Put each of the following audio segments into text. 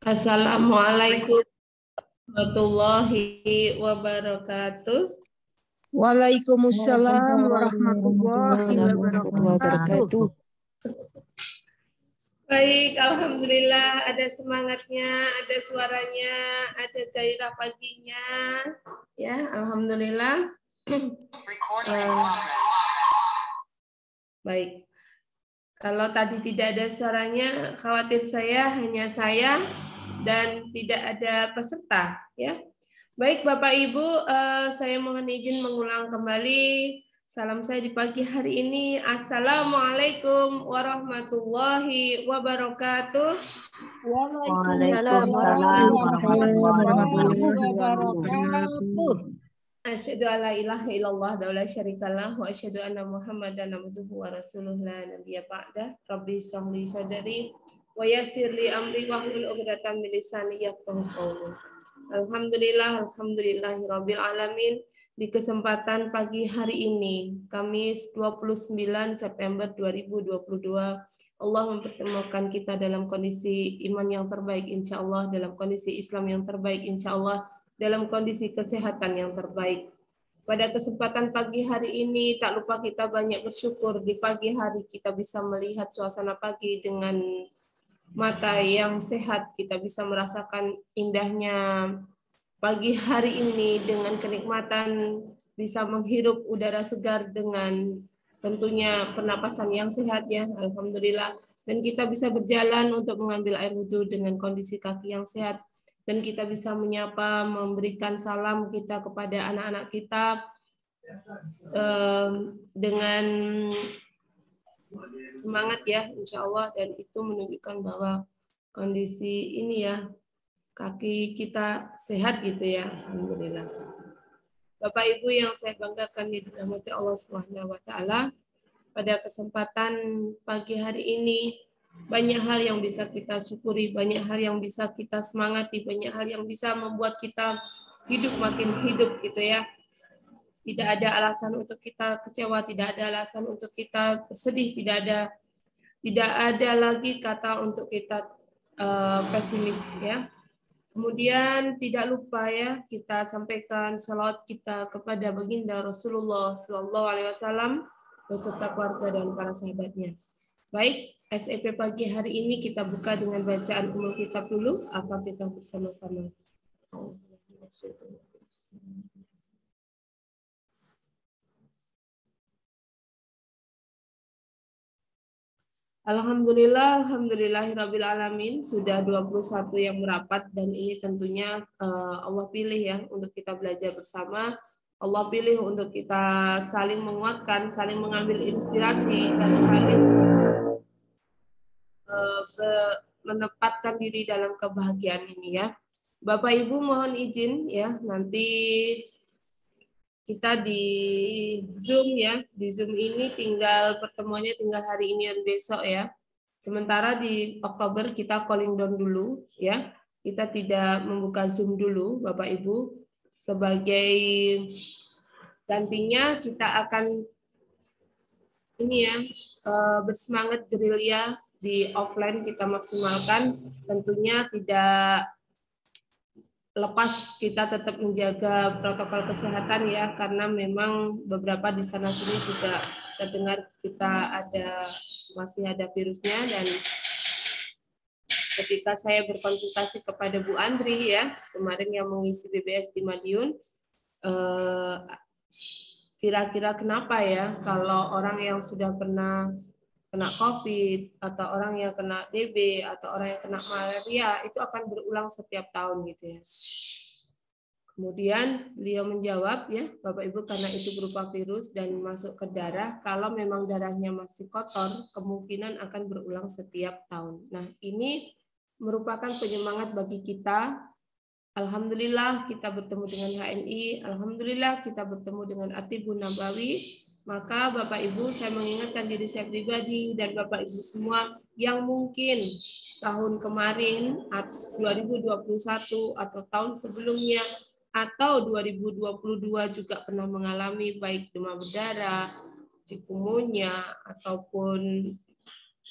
Assalamualaikum warahmatullahi wabarakatuh. Waalaikumsalam warahmatullahi wabarakatuh. Baik, alhamdulillah ada semangatnya, ada suaranya, ada gairah paginya. Ya, alhamdulillah. Baik. Kalau tadi tidak ada suaranya, khawatir hanya saya dan tidak ada peserta, ya. Baik Bapak Ibu, saya mohon izin mengulang kembali salam saya di pagi hari ini. Assalamualaikum warahmatullahi wabarakatuh. Waalaikumsalam warahmatullahi wabarakatuh. Asyhadu alla ilaha illallah wa la syarikalah wa asyhadu anna Muhammadan abduhu wa rasuluh la nabiyya ba'da. Rabbi shrah li sadri wa yassir li amri wahlul 'uqdatam min lisani yafqahu qawli. Alhamdulillahirabbil alamin. Di kesempatan pagi hari ini, Kamis 29 September 2022, Allah mempertemukan kita dalam kondisi iman yang terbaik insya Allah, dalam kondisi Islam yang terbaik insya Allah, dalam kondisi kesehatan yang terbaik. Pada kesempatan pagi hari ini, tak lupa kita banyak bersyukur. Di pagi hari kita bisa melihat suasana pagi dengan mata yang sehat, kita bisa merasakan indahnya pagi hari ini dengan kenikmatan bisa menghirup udara segar dengan tentunya pernapasan yang sehat ya, alhamdulillah. Dan kita bisa berjalan untuk mengambil air wudhu dengan kondisi kaki yang sehat. Dan kita bisa menyapa, memberikan salam kita kepada anak-anak kita dengan semangat ya, insya Allah. Dan itu menunjukkan bahwa kondisi ini ya, kaki kita sehat gitu ya, alhamdulillah. Bapak Ibu yang saya banggakan di dirahmati Allah Subhanahu wa taala, pada kesempatan pagi hari ini banyak hal yang bisa kita syukuri, banyak hal yang bisa kita semangati, banyak hal yang bisa membuat kita hidup makin hidup gitu ya. Tidak ada alasan untuk kita kecewa, tidak ada alasan untuk kita bersedih, tidak ada lagi kata untuk kita pesimis ya. Kemudian tidak lupa ya kita sampaikan salawat kita kepada baginda Rasulullah Sallallahu Alaihi Wasallam beserta keluarga dan para sahabatnya. Baik, SEP pagi hari ini kita buka dengan bacaan umum kitab dulu. Apa kita bersama-sama? Alhamdulillah, alhamdulillahirabbil alamin, sudah 21 yang merapat dan ini tentunya Allah pilih ya untuk kita belajar bersama. Allah pilih untuk kita saling menguatkan, saling mengambil inspirasi dan saling menempatkan diri dalam kebahagiaan ini ya. Bapak Ibu mohon izin ya, nanti kita di Zoom ya. Di Zoom ini pertemuannya tinggal hari ini dan besok ya. Sementara di Oktober kita calling down dulu ya. Kita tidak membuka Zoom dulu Bapak Ibu. Sebagai gantinya kita akan ini ya bersemangat gerilya di offline kita maksimalkan. Tentunya tidak lepas kita tetap menjaga protokol kesehatan ya, karena memang beberapa di sana sini juga terdengar kita masih ada virusnya. Dan ketika saya berkonsultasi kepada Bu Andri ya kemarin yang mengisi BBS di Madiun, kira-kira kenapa ya kalau orang yang sudah pernah kena COVID atau orang yang kena DB atau orang yang kena malaria itu akan berulang setiap tahun gitu ya. Kemudian beliau menjawab ya, Bapak Ibu, karena itu berupa virus dan masuk ke darah, kalau memang darahnya masih kotor, kemungkinan akan berulang setiap tahun. Nah, ini merupakan penyemangat bagi kita. Alhamdulillah kita bertemu dengan HNI, alhamdulillah kita bertemu dengan Atibun Nabawi. Maka Bapak Ibu, saya mengingatkan diri saya pribadi dan Bapak Ibu semua yang mungkin tahun kemarin 2021 atau tahun sebelumnya atau 2022 juga pernah mengalami baik demam berdarah, chikungunya ataupun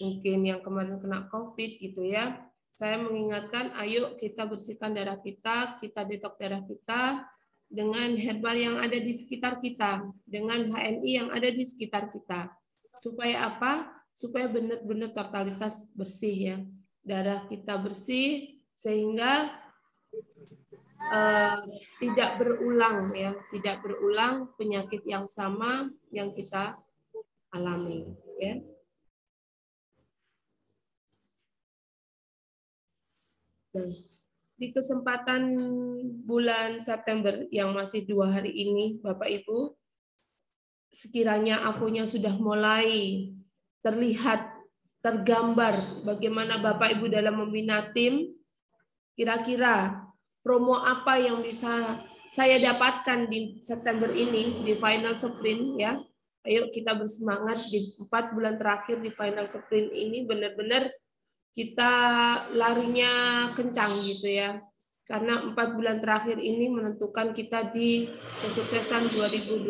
mungkin yang kemarin kena COVID gitu ya. Saya mengingatkan, ayo kita bersihkan darah kita detok darah kita dengan herbal yang ada di sekitar kita, dengan HNI yang ada di sekitar kita. Supaya apa? Supaya benar-benar totalitas bersih ya. Darah kita bersih sehingga tidak berulang ya, tidak berulang penyakit yang sama yang kita alami ya. Nah, di kesempatan bulan September yang masih 2 hari ini, Bapak Ibu, sekiranya AFO-nya sudah mulai terlihat, tergambar bagaimana Bapak Ibu dalam membina tim, kira-kira promo apa yang bisa saya dapatkan di September ini, di final sprint ya. Ayo kita bersemangat di 4 bulan terakhir di final sprint ini benar-benar kita larinya kencang gitu ya. Karena 4 bulan terakhir ini menentukan kita di kesuksesan 2022.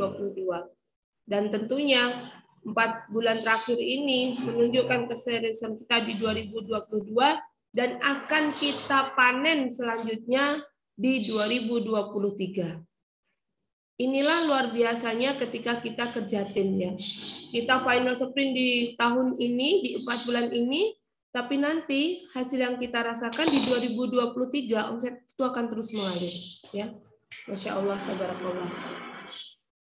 Dan tentunya 4 bulan terakhir ini menunjukkan keseriusan kita di 2022 dan akan kita panen selanjutnya di 2023. Inilah luar biasanya ketika kita kerja tim ya. Kita final sprint di tahun ini, di 4 bulan ini, tapi nanti hasil yang kita rasakan di 2023 omset itu akan terus mengalir ya. Masya Allah, tabarakallah.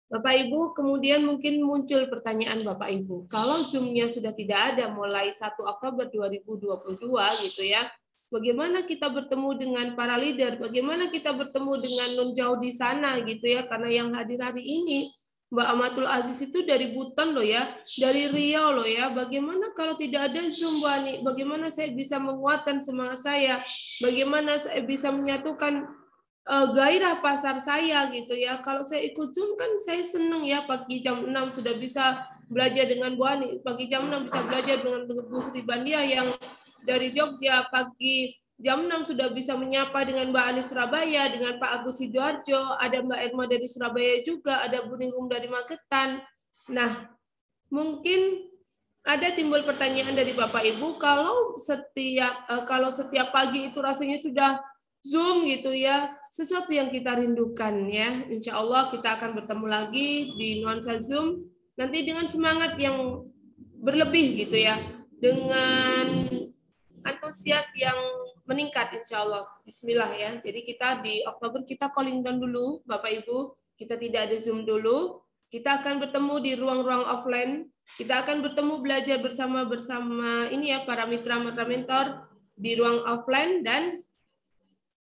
Bapak Ibu, kemudian mungkin muncul pertanyaan Bapak Ibu, kalau Zoom-nya sudah tidak ada mulai 1 Oktober 2022 gitu ya, bagaimana kita bertemu dengan para leader, bagaimana kita bertemu dengan non jauh di sana gitu ya, karena yang hadir hari ini Mbak Amatul Aziz itu dari Buton loh ya, dari Riau loh ya. Bagaimana kalau tidak ada Zoom, Mbak Ani? Bagaimana saya bisa menguatkan semangat saya? Bagaimana saya bisa menyatukan gairah pasar saya gitu ya. Kalau saya ikut Zoom kan saya seneng ya, pagi jam 6 sudah bisa belajar dengan Bu Ani, pagi jam 6 bisa belajar dengan Bu Sri Bandia yang dari Jogja, pagi jam 6 sudah bisa menyapa dengan Mbak Ani Surabaya, dengan Pak Agus Sidoarjo, ada Mbak Irma dari Surabaya juga, ada Bu Ningrum dari Magetan. Nah, mungkin ada timbul pertanyaan dari Bapak Ibu, kalau setiap pagi itu rasanya sudah Zoom gitu ya, sesuatu yang kita rindukan ya. Insya Allah kita akan bertemu lagi di nuansa Zoom, nanti dengan semangat yang berlebih gitu ya, dengan antusias yang meningkat insya Allah. Bismillah ya. Jadi kita di Oktober kita calling down dulu Bapak Ibu. Kita tidak ada Zoom dulu. Kita akan bertemu di ruang-ruang offline. Kita akan bertemu belajar bersama ini ya para mitra mentor di ruang offline, dan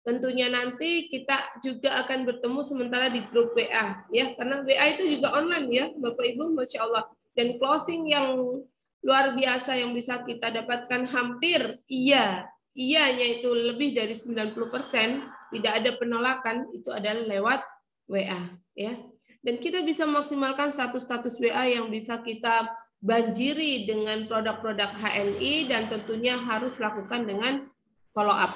tentunya nanti kita juga akan bertemu sementara di grup WA ya, karena WA itu juga online ya Bapak Ibu, Masya Allah. Dan closing yang luar biasa yang bisa kita dapatkan hampir iyanya itu lebih dari 90%, tidak ada penolakan, itu adalah lewat WA ya. Dan kita bisa maksimalkan status-status WA yang bisa kita banjiri dengan produk-produk HNI, dan tentunya harus lakukan dengan follow up.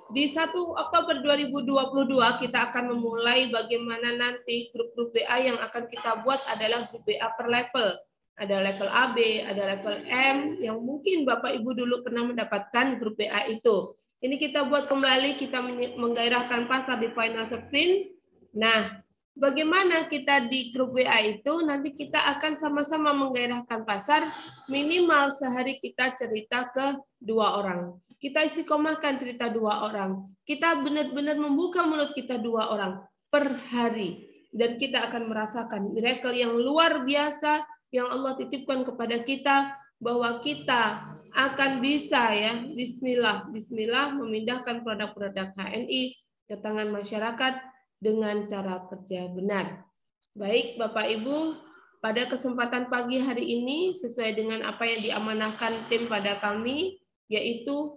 Di 1 Oktober 2022 kita akan memulai bagaimana nanti grup-grup WA yang akan kita buat adalah grup WA per level. Ada level AB, ada level M, yang mungkin Bapak Ibu dulu pernah mendapatkan grup WA itu. Ini kita buat kembali, kita menggairahkan pasar di final sprint. Nah, bagaimana kita di grup WA itu, nanti kita akan sama-sama menggairahkan pasar, minimal sehari kita cerita ke 2 orang. Kita istiqomahkan cerita 2 orang. Kita benar-benar membuka mulut kita 2 orang per hari. Dan kita akan merasakan miracle yang luar biasa yang Allah titipkan kepada kita, bahwa kita akan bisa ya, bismillah, bismillah, memindahkan produk-produk HNI ke tangan masyarakat dengan cara kerja benar. Baik Bapak Ibu, pada kesempatan pagi hari ini sesuai dengan apa yang diamanahkan tim pada kami, yaitu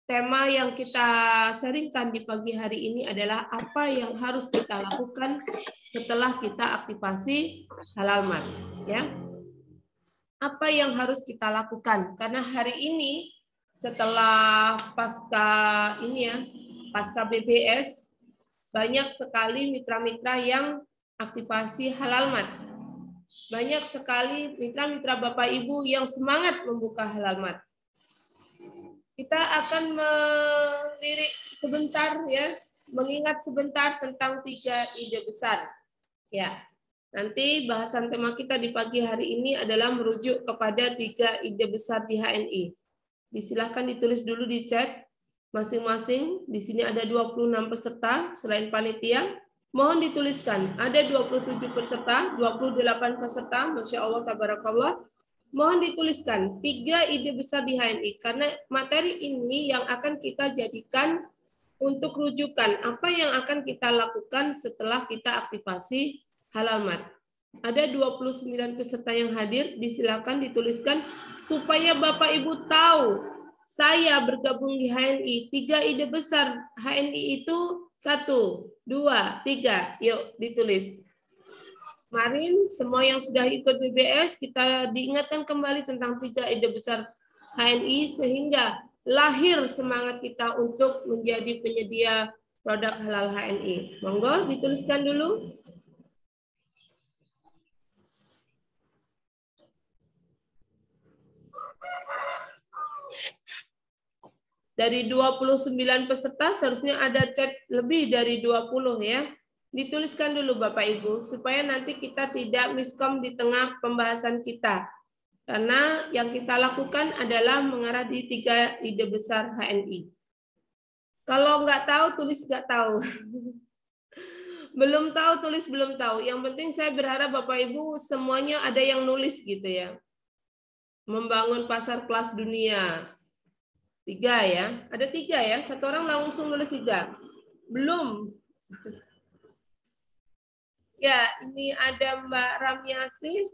tema yang kita sharingkan di pagi hari ini adalah apa yang harus kita lakukan setelah kita aktivasi Halalmat ya. Apa yang harus kita lakukan? Karena hari ini setelah pasca BBS, banyak sekali mitra-mitra yang aktivasi Halalmat. Banyak sekali mitra-mitra Bapak Ibu yang semangat membuka Halalmat. Kita akan melirik sebentar ya, mengingat sebentar tentang 3 ide besar. Ya. Nanti bahasan tema kita di pagi hari ini adalah merujuk kepada 3 ide besar di HNI. Disilahkan ditulis dulu di chat masing-masing. Di sini ada 26 peserta selain panitia. Mohon dituliskan, ada 27 peserta, 28 peserta, Masya Allah, Tabarakallah. Mohon dituliskan 3 ide besar di HNI, karena materi ini yang akan kita jadikan untuk rujukan apa yang akan kita lakukan setelah kita aktivasi Halal Mat. Ada 29 peserta yang hadir, disilakan dituliskan supaya Bapak Ibu tahu saya bergabung di HNI. 3 ide besar HNI itu 1, 2, 3. Yuk ditulis. Kemarin semua yang sudah ikut BBS kita diingatkan kembali tentang 3 ide besar HNI sehingga lahir semangat kita untuk menjadi penyedia produk halal HNI. Monggo dituliskan dulu. Dari 29 peserta seharusnya ada chat lebih dari 20 ya. Dituliskan dulu Bapak Ibu supaya nanti kita tidak miskom di tengah pembahasan kita. Karena yang kita lakukan adalah mengarah di 3 ide besar HNI. Kalau nggak tahu, tulis nggak tahu. Belum tahu, tulis belum tahu. Yang penting saya berharap Bapak Ibu semuanya ada yang nulis gitu ya. Membangun pasar kelas dunia. 3 ya. Ada 3 ya. 1 orang langsung nulis 3. Belum. Ya, ini ada Mbak Ramyasi.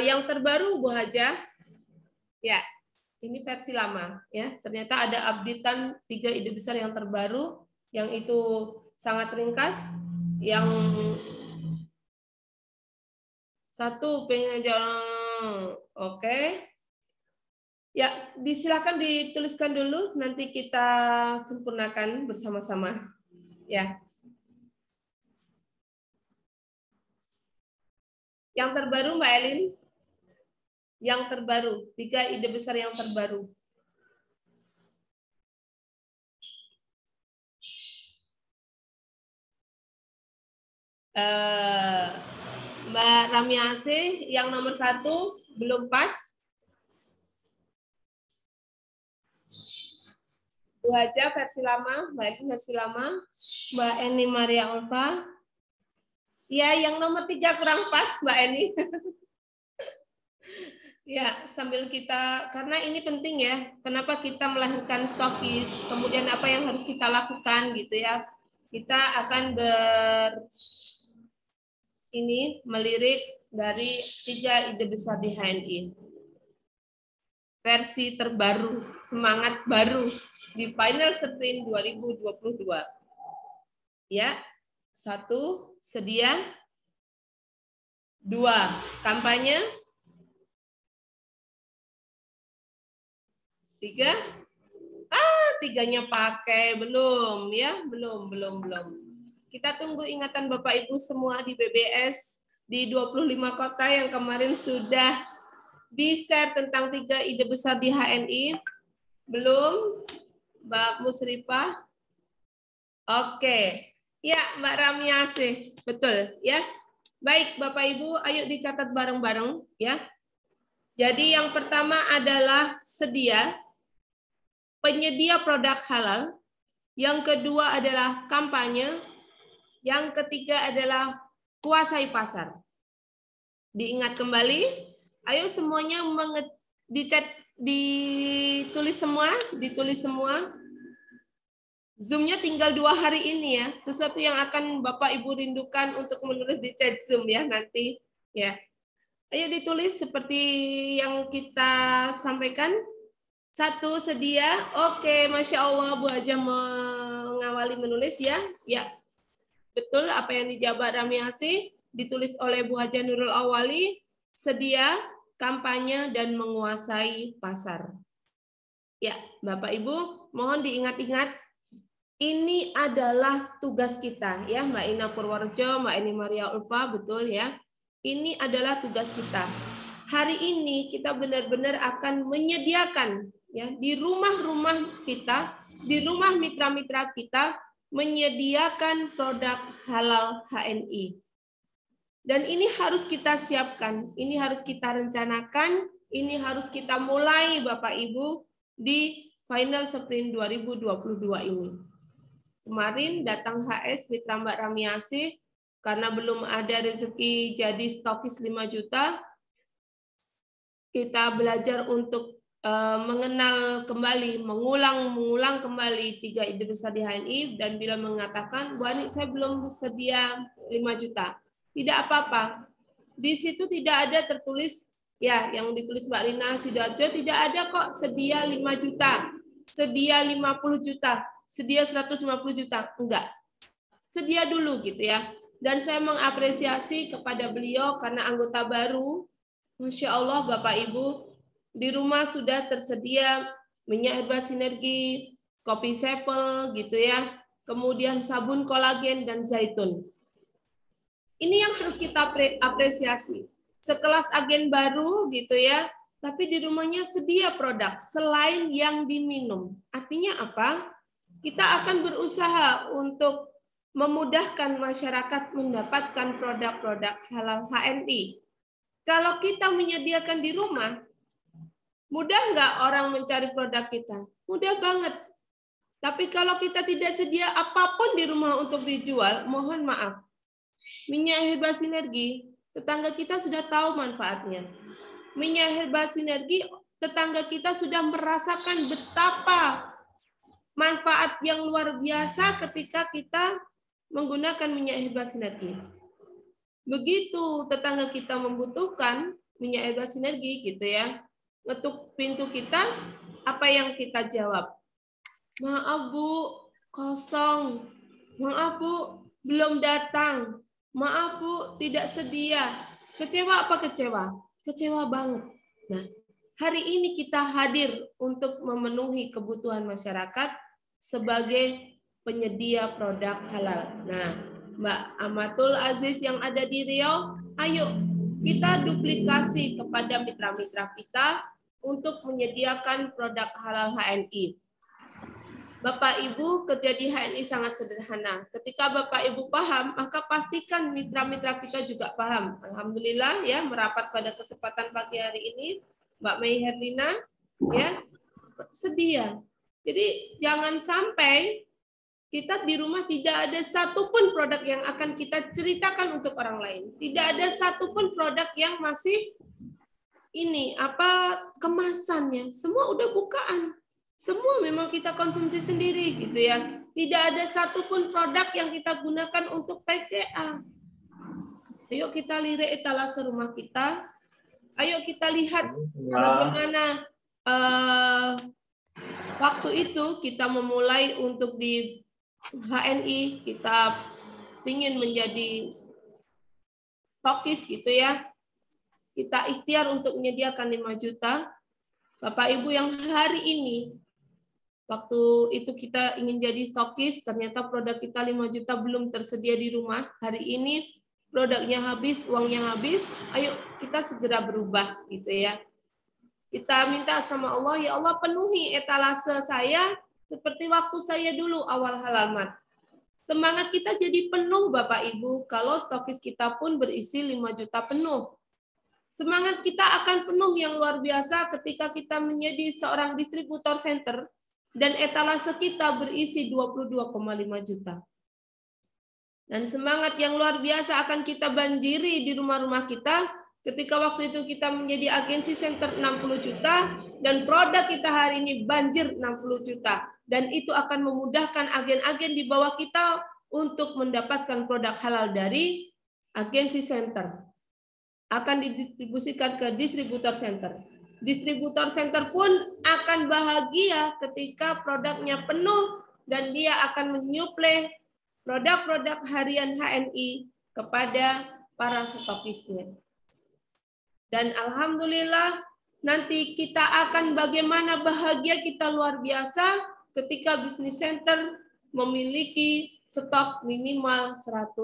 Yang terbaru Bu Hajah. Ya, ini versi lama ya. Ternyata ada updatean 3 ide besar yang terbaru yang itu sangat ringkas, yang 1 pengen jalan. Oke. Ya, disilakan dituliskan dulu nanti kita sempurnakan bersama-sama. Ya. Yang terbaru Mbak Elin? Yang terbaru, 3 ide besar yang terbaru. Mbak Ramiase yang nomor 1 belum pas. Bu Haja versi lama, Mbak Elin versi lama, Mbak Eni Maria Olva. Ya, yang nomor 3 kurang pas Mbak Eni. Ya, sambil kita, karena ini penting ya, kenapa kita melahirkan stokis, kemudian apa yang harus kita lakukan gitu ya. Kita akan melirik dari 3 ide besar di HNI. Versi terbaru, semangat baru di final sprint 2022. Ya, 1, sedia. 2, kampanye. 3, 3-nya pakai, belum ya, belum. Kita tunggu ingatan Bapak Ibu semua di BBS di 25 kota yang kemarin sudah di-share tentang 3 ide besar di HNI. Belum, Mbak Musrifah? Oke. Ya, Mbak Ramyasih, betul ya. Baik, Bapak Ibu, ayo dicatat bareng-bareng ya. Jadi yang pertama adalah sedia, penyedia produk halal. Yang kedua adalah kampanye. Yang ketiga adalah kuasai pasar. Diingat kembali, ayo semuanya ditulis semua. Zoom-nya tinggal 2 hari ini ya. Sesuatu yang akan Bapak Ibu rindukan untuk menulis di chat Zoom ya nanti ya. Ayo ditulis seperti yang kita sampaikan. 1, sedia. Oke, Masya Allah Bu Haja mengawali menulis ya. Ya, betul apa yang dijawab Ramiasi. Ditulis oleh Bu Haja Nurul Awali. Sedia, kampanye, dan menguasai pasar. Ya, Bapak Ibu, mohon diingat-ingat. Ini adalah tugas kita ya, Mbak Ina Purworejo, Mbak Eni Maria Ulfa, betul ya. Ini adalah tugas kita. hari ini kita benar-benar akan menyediakan ya di rumah-rumah kita, di rumah mitra-mitra kita menyediakan produk halal HNI. Dan ini harus kita siapkan, ini harus kita rencanakan, ini harus kita mulai Bapak Ibu di final sprint 2022 ini. Kemarin datang HS Mitra Mbak Ramiasih karena belum ada rezeki jadi stokis 5 juta. Kita belajar untuk mengenal kembali, mengulang kembali 3 ide besar di HNI, dan bila mengatakan, Bu Ani, saya belum sedia 5 juta. Tidak apa-apa. Di situ tidak ada tertulis, ya yang ditulis Mbak Rina Sidoarjo, tidak ada kok sedia 5 juta, sedia 50 juta, sedia 150 juta. Enggak. Sedia dulu gitu ya. Dan saya mengapresiasi kepada beliau karena anggota baru, Masya Allah Bapak Ibu, di rumah sudah tersedia minyak herba sinergi, kopi sepel gitu ya, kemudian sabun kolagen dan zaitun. Ini yang harus kita apresiasi. Sekelas agen baru gitu ya, tapi di rumahnya sedia produk selain yang diminum. Artinya apa? Kita akan berusaha untuk memudahkan masyarakat mendapatkan produk-produk halal HNI. Kalau kita menyediakan di rumah, mudah nggak orang mencari produk kita? Mudah banget. Tapi kalau kita tidak sedia apapun di rumah untuk dijual, mohon maaf. Minyak herba sinergi, tetangga kita sudah tahu manfaatnya. Minyak herba sinergi, tetangga kita sudah merasakan betapa manfaat yang luar biasa ketika kita menggunakan minyak herba sinergi. Begitu tetangga kita membutuhkan minyak herba sinergi gitu ya, ngetuk pintu kita, apa yang kita jawab? Maaf Bu, kosong. Maaf Bu, belum datang. Maaf Bu, tidak sedia. Kecewa apa kecewa? Kecewa banget. Nah, hari ini kita hadir untuk memenuhi kebutuhan masyarakat sebagai penyedia produk halal. Nah, Mbak Amatul Aziz yang ada di Riau, ayo kita duplikasi kepada mitra-mitra kita untuk menyediakan produk halal HNI. Bapak Ibu, kerja di HNI sangat sederhana. Ketika Bapak Ibu paham, maka pastikan mitra-mitra kita juga paham. Alhamdulillah ya, merapat pada kesempatan pagi hari ini, Mbak Mei Herlina ya sedia. Jadi jangan sampai kita di rumah tidak ada satupun produk yang akan kita ceritakan untuk orang lain. Tidak ada satupun produk yang masih ini apa kemasannya. Semua udah bukaan. Semua memang kita konsumsi sendiri gitu ya. Tidak ada satupun produk yang kita gunakan untuk PCA. Ayo kita lirik etalase rumah kita. Ayo kita lihat bagaimana waktu itu kita memulai untuk di HNI, kita ingin menjadi stokis gitu ya. Kita ikhtiar untuk menyediakan 5 juta. Bapak Ibu yang hari ini, waktu itu kita ingin jadi stokis, ternyata produk kita 5 juta belum tersedia di rumah. Hari ini produknya habis, uangnya habis, ayo kita segera berubah gitu ya. Kita minta sama Allah, ya Allah penuhi etalase saya seperti waktu saya dulu awal halal mat. Semangat kita jadi penuh Bapak Ibu kalau stokis kita pun berisi 5 juta penuh. Semangat kita akan penuh yang luar biasa ketika kita menjadi seorang distributor center dan etalase kita berisi 22,5 juta. Dan semangat yang luar biasa akan kita banjiri di rumah-rumah kita ketika waktu itu kita menjadi agensi center 60 juta dan produk kita hari ini banjir 60 juta. Dan itu akan memudahkan agen-agen di bawah kita untuk mendapatkan produk halal dari agensi center. Akan didistribusikan ke distributor center. Distributor center pun akan bahagia ketika produknya penuh dan dia akan menyuplai produk-produk harian HNI kepada para stokisnya. Dan alhamdulillah nanti kita akan bagaimana bahagia kita luar biasa ketika bisnis center memiliki stok minimal 100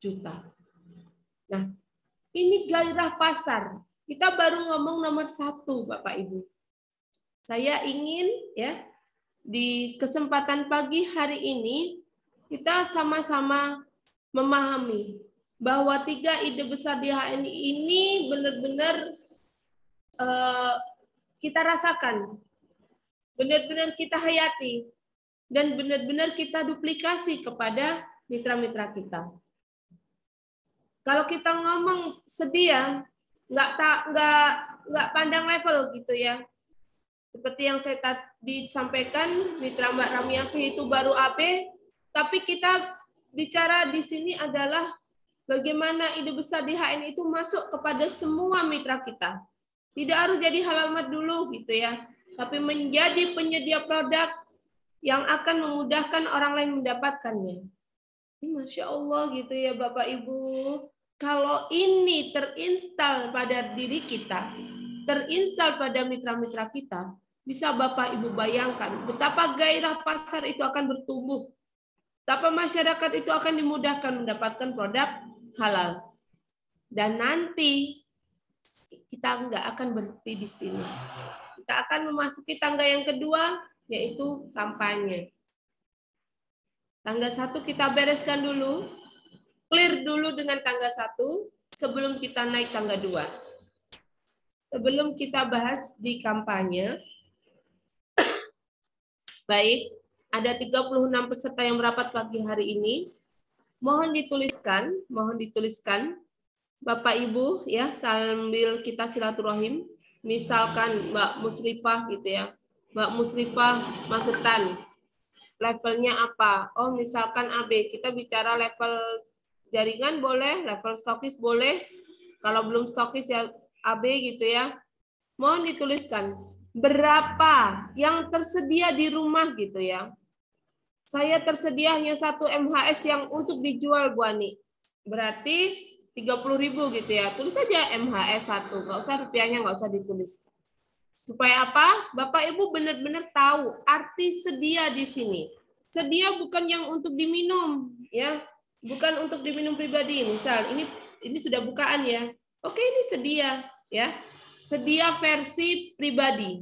juta. Nah, ini gairah pasar. Kita baru ngomong nomor 1, Bapak Ibu. Saya ingin ya di kesempatan pagi hari ini kita sama-sama memahami bahwa 3 ide besar di HNI ini benar-benar kita rasakan, benar-benar kita hayati, dan benar-benar kita duplikasi kepada mitra-mitra kita. Kalau kita ngomong sedia, nggak pandang level gitu ya. Seperti yang saya tadi sampaikan, mitra Mbak Ramiasih itu baru AB, tapi kita bicara di sini adalah bagaimana ide besar di HNI itu masuk kepada semua mitra kita. Tidak harus jadi halamat dulu gitu ya, tapi menjadi penyedia produk yang akan memudahkan orang lain mendapatkannya. Masya Allah gitu ya Bapak Ibu. Kalau ini terinstal pada diri kita, terinstal pada mitra-mitra kita, bisa Bapak Ibu bayangkan betapa gairah pasar itu akan bertumbuh. Betapa masyarakat itu akan dimudahkan mendapatkan produk halal. Dan nanti kita nggak akan berhenti di sini. Kita akan memasuki tangga yang kedua, yaitu kampanye. Tangga 1 kita bereskan dulu, clear dulu dengan tangga 1 sebelum kita naik tangga 2. Sebelum kita bahas di kampanye, baik, ada 36 peserta yang merapat pagi hari ini. Mohon dituliskan Bapak Ibu ya sambil kita silaturahim. Misalkan Mbak Musrifah gitu ya. Mbak Musrifah Magetan. Levelnya apa? Oh, misalkan AB. Kita bicara level jaringan boleh, level stokis boleh. Kalau belum stokis ya AB gitu ya. Mohon dituliskan berapa yang tersedia di rumah gitu ya. Saya tersedia hanya 1 MHS yang untuk dijual Bu Ani. Berarti 30.000 gitu ya. Tulis saja MHS 1, nggak usah rupiahnya, nggak usah ditulis. Supaya apa? Bapak Ibu benar-benar tahu arti sedia di sini. Sedia bukan yang untuk diminum ya, bukan untuk diminum pribadi. Misal ini sudah bukaan ya. Oke, ini sedia ya. Sedia versi pribadi.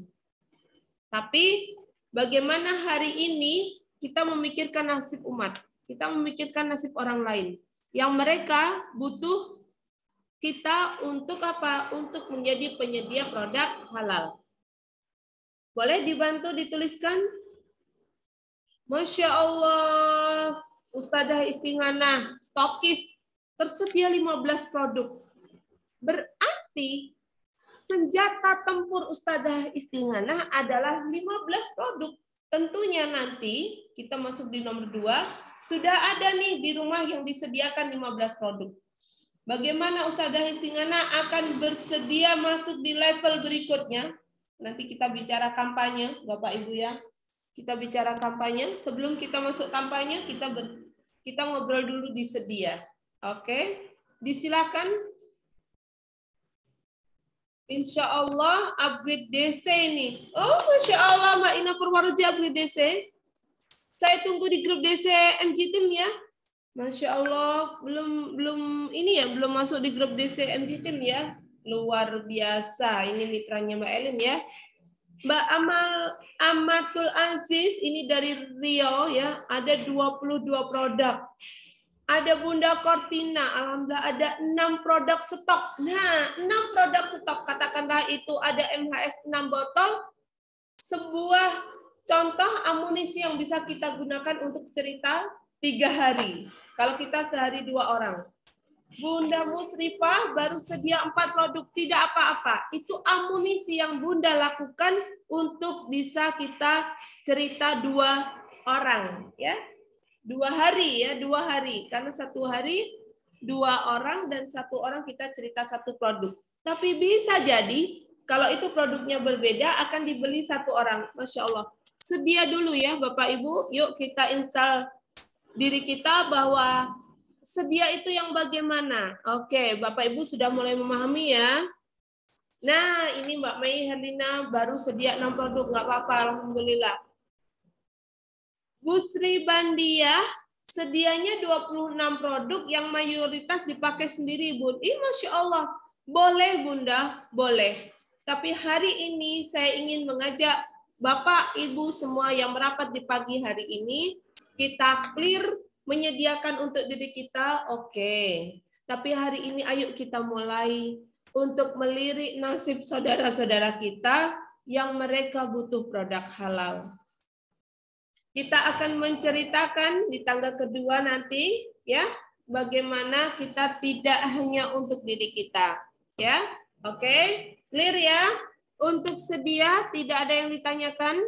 Tapi bagaimana hari ini kita memikirkan nasib umat, kita memikirkan nasib orang lain yang mereka butuh kita untuk apa? Untuk menjadi penyedia produk halal. Boleh dibantu dituliskan? Masya Allah, Ustadzah Istighanah, stokis, tersedia 15 produk. Berarti senjata tempur Ustadzah Istighanah adalah 15 produk. Tentunya nanti kita masuk di nomor 2, sudah ada nih di rumah yang disediakan 15 produk. Bagaimana Ustadzah Istighanah akan bersedia masuk di level berikutnya? Nanti kita bicara kampanye, Bapak Ibu ya. Kita bicara kampanye. Sebelum kita masuk kampanye, kita ngobrol dulu di sedia. Oke, disilakan. Insya Allah upgrade DC ini. Oh, Masya Allah, Mbak Ina Purwareja upgrade DC. Saya tunggu di grup DC MG Team ya. Masya Allah, belum ini ya, belum masuk di grup DC MG Team ya. Luar biasa, ini mitranya Mbak Elin ya. Mbak Amatul Aziz, ini dari Rio ya, ada 22 produk. Ada Bunda Cortina, alhamdulillah ada 6 produk stok. Nah, 6 produk stok, katakanlah itu ada MHS 6 botol, sebuah contoh amunisi yang bisa kita gunakan untuk cerita 3 hari. Kalau kita sehari 2 orang. Bunda Musrifah baru sedia 4 produk, tidak apa-apa. Itu amunisi yang Bunda lakukan untuk bisa kita cerita 2 orang, ya. 2 hari ya, 2 hari. Karena 1 hari 2 orang dan 1 orang kita cerita 1 produk. Tapi bisa jadi kalau itu produknya berbeda akan dibeli 1 orang. Masya Allah. Sedia dulu ya Bapak Ibu. Yuk kita install diri kita bahwa sedia itu yang bagaimana. Oke, Bapak Ibu sudah mulai memahami ya. Nah, ini Mbak Mei Herlina baru sedia 6 produk. Nggak apa-apa, alhamdulillah. Bu Sri Bandiah sedianya 26 produk yang mayoritas dipakai sendiri, Bu. Masya Allah. Boleh Bunda, boleh. Tapi hari ini saya ingin mengajak Bapak, Ibu semua yang merapat di pagi hari ini, kita clear menyediakan untuk diri kita, oke. Tapi hari ini ayo kita mulai untuk melirik nasib saudara-saudara kita yang mereka butuh produk halal. Kita akan menceritakan di tangga kedua nanti, ya, bagaimana kita tidak hanya untuk diri kita, ya, oke, clear ya? Untuk sedia, tidak ada yang ditanyakan?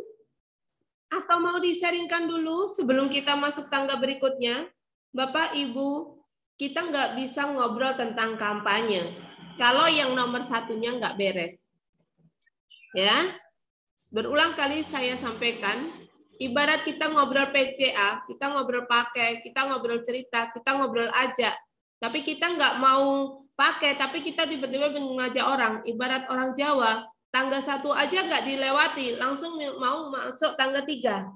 Atau mau di-sharingkan dulu sebelum kita masuk tangga berikutnya? Bapak, Ibu, kita nggak bisa ngobrol tentang kampanye kalau yang nomor satunya nggak beres. Ya, berulang kali saya sampaikan, ibarat kita ngobrol PCA, kita ngobrol pakai, kita ngobrol cerita, kita ngobrol aja. Tapi kita nggak mau pakai, tapi kita tiba-tiba mengajak orang. Ibarat orang Jawa, tangga 1 aja nggak dilewati, langsung mau masuk tangga 3.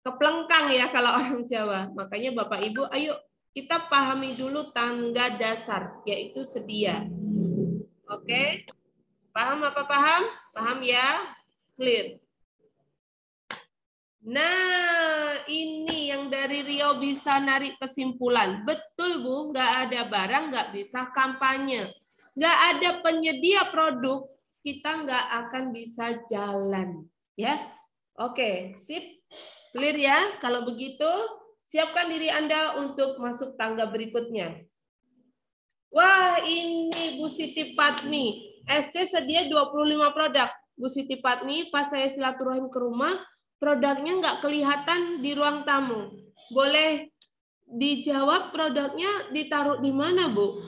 Keplengkang ya kalau orang Jawa. Makanya Bapak Ibu, ayo kita pahami dulu tangga dasar, yaitu sedia. Oke? Paham apa paham? Paham ya? Clear. Nah, ini yang dari Rio bisa narik kesimpulan. Betul, Bu, nggak ada barang, nggak bisa kampanye. Nggak ada penyedia produk, kita nggak akan bisa jalan. Ya, oke, sip. Clear ya? Kalau begitu, siapkan diri Anda untuk masuk tangga berikutnya. Wah, ini Bu Siti Patmi. SC sedia 25 produk. Bu Siti Patmi, pas saya silaturahim ke rumah, produknya nggak kelihatan di ruang tamu. Boleh dijawab produknya ditaruh di mana, Bu?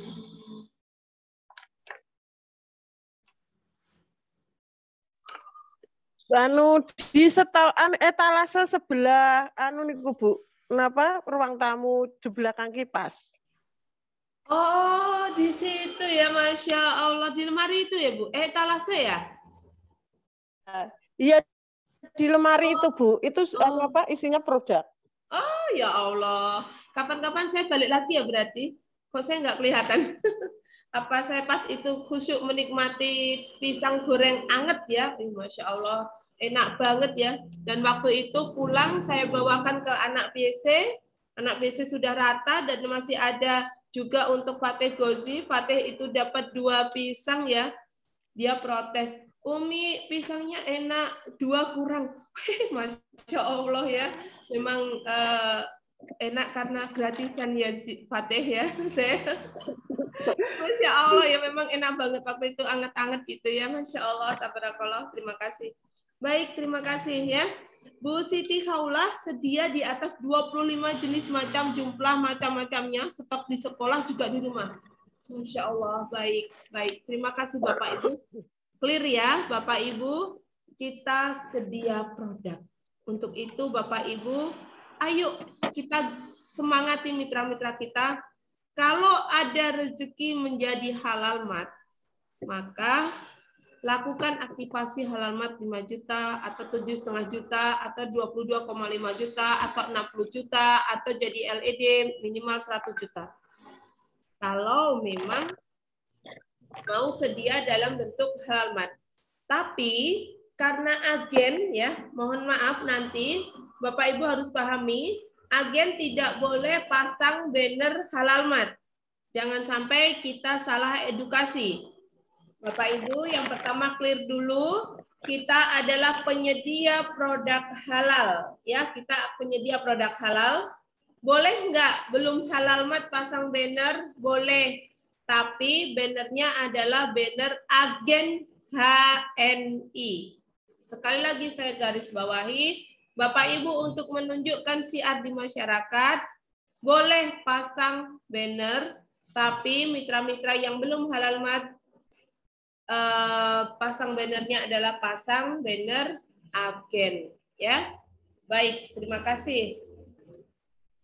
Anu di etalase sebelah anu niku Bu. Kenapa ruang tamu di belakang kipas? Oh, di situ ya, Masya Allah. Di lemari itu ya, Bu? Etalase ya? Iya, di lemari itu Bu. Itu anu apa isinya produk. Oh, ya Allah. Kapan-kapan saya balik lagi ya berarti? Kok saya nggak kelihatan? Apa saya pas itu khusyuk menikmati pisang goreng anget ya? Masya Allah, enak banget ya. Dan waktu itu pulang saya bawakan ke anak BC sudah rata dan masih ada juga untuk Fateh Gozi. Fateh itu dapat 2 pisang ya. Dia protes, Umi pisangnya enak, 2 kurang. Masya Allah ya, memang enak karena gratisan ya Fateh ya. Saya Masya Allah ya, memang enak banget waktu itu, anget-anget gitu ya. Masya Allah, tabarakallah, terima kasih. Baik, terima kasih ya. Bu Siti Khaulah sedia di atas 25 jenis macam, jumlah macam-macamnya, stok di sekolah juga di rumah. Masya Allah, baik, baik. Terima kasih Bapak Ibu. Clear ya Bapak Ibu, kita sedia produk. Untuk itu Bapak Ibu, ayo kita semangati mitra-mitra kita. Kalau ada rezeki menjadi halal mat, maka lakukan aktivasi halal mat 5 juta atau 7,5 juta atau 22,5 juta atau 60 juta atau jadi LED minimal 100 juta. Kalau memang mau sedia dalam bentuk halal mat. Tapi karena agen ya, mohon maaf nanti Bapak Ibu harus pahami, agen tidak boleh pasang banner halal mat. Jangan sampai kita salah edukasi. Bapak Ibu, yang pertama clear dulu, kita adalah penyedia produk halal. Ya, kita penyedia produk halal. Boleh nggak belum halal mat pasang banner? Boleh. Tapi bannernya adalah banner agen HNI. Sekali lagi saya garis bawahi, Bapak Ibu untuk menunjukkan syiar di masyarakat, boleh pasang banner, tapi mitra-mitra yang belum halal mat, pasang bannernya adalah pasang banner agen. Ya, baik, terima kasih.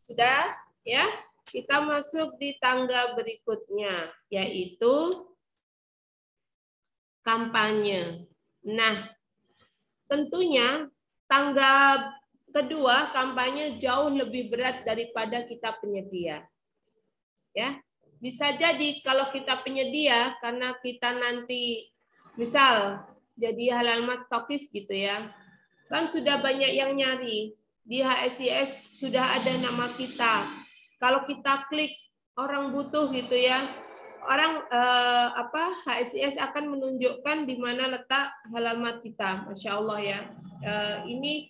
Sudah, ya. Kita masuk di tangga berikutnya, yaitu kampanye. Nah, tentunya tangga kedua kampanye jauh lebih berat daripada kita penyedia. Ya. Bisa jadi kalau kita penyedia, karena kita nanti misal jadi halal mat stokis gitu ya, kan sudah banyak yang nyari. Di HSIS sudah ada nama kita. Kalau kita klik orang butuh gitu ya, orang HSIS akan menunjukkan di mana letak halal mat kita. Masya Allah ya. Ini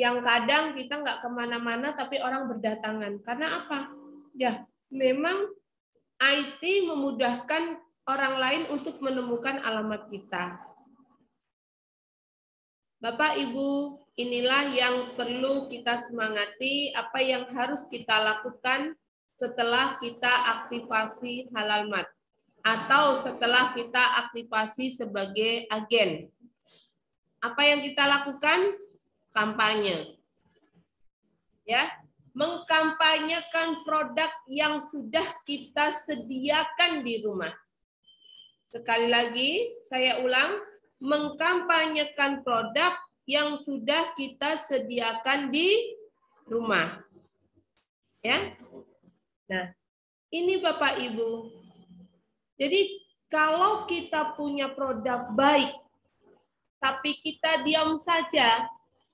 yang kadang kita nggak kemana-mana tapi orang berdatangan. Karena apa? Ya, memang IT memudahkan orang lain untuk menemukan alamat kita. Bapak, Ibu, inilah yang perlu kita semangati, apa yang harus kita lakukan setelah kita aktivasi halal mat atau setelah kita aktivasi sebagai agen. Apa yang kita lakukan? Kampanye. Ya, mengkampanyekan produk yang sudah kita sediakan di rumah. Sekali lagi, saya ulang, mengkampanyekan produk yang sudah kita sediakan di rumah. Ya. Nah, ini Bapak Ibu. Jadi kalau kita punya produk baik, tapi kita diam saja,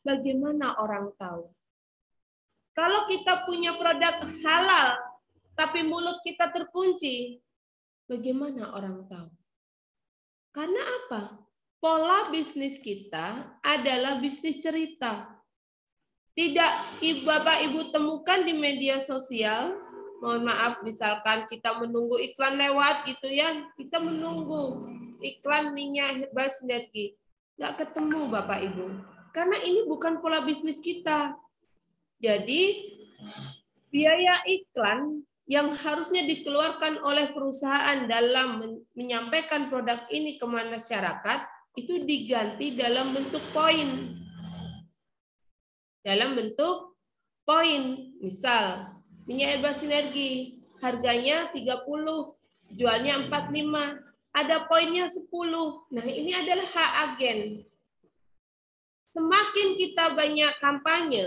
bagaimana orang tahu? Kalau kita punya produk halal, tapi mulut kita terkunci, bagaimana orang tahu? Karena apa? Pola bisnis kita adalah bisnis cerita. Tidak Bapak Ibu temukan di media sosial, mohon maaf misalkan kita menunggu iklan lewat gitu ya, kita menunggu iklan minyak herbal sinergi. Nggak ketemu Bapak Ibu. Karena ini bukan pola bisnis kita. Jadi biaya iklan yang harusnya dikeluarkan oleh perusahaan dalam menyampaikan produk ini ke masyarakat itu diganti dalam bentuk poin. Dalam bentuk poin. Misal, minyak herbal sinergi harganya 30, jualnya 45, ada poinnya 10. Nah, ini adalah hak agen. Semakin kita banyak kampanye,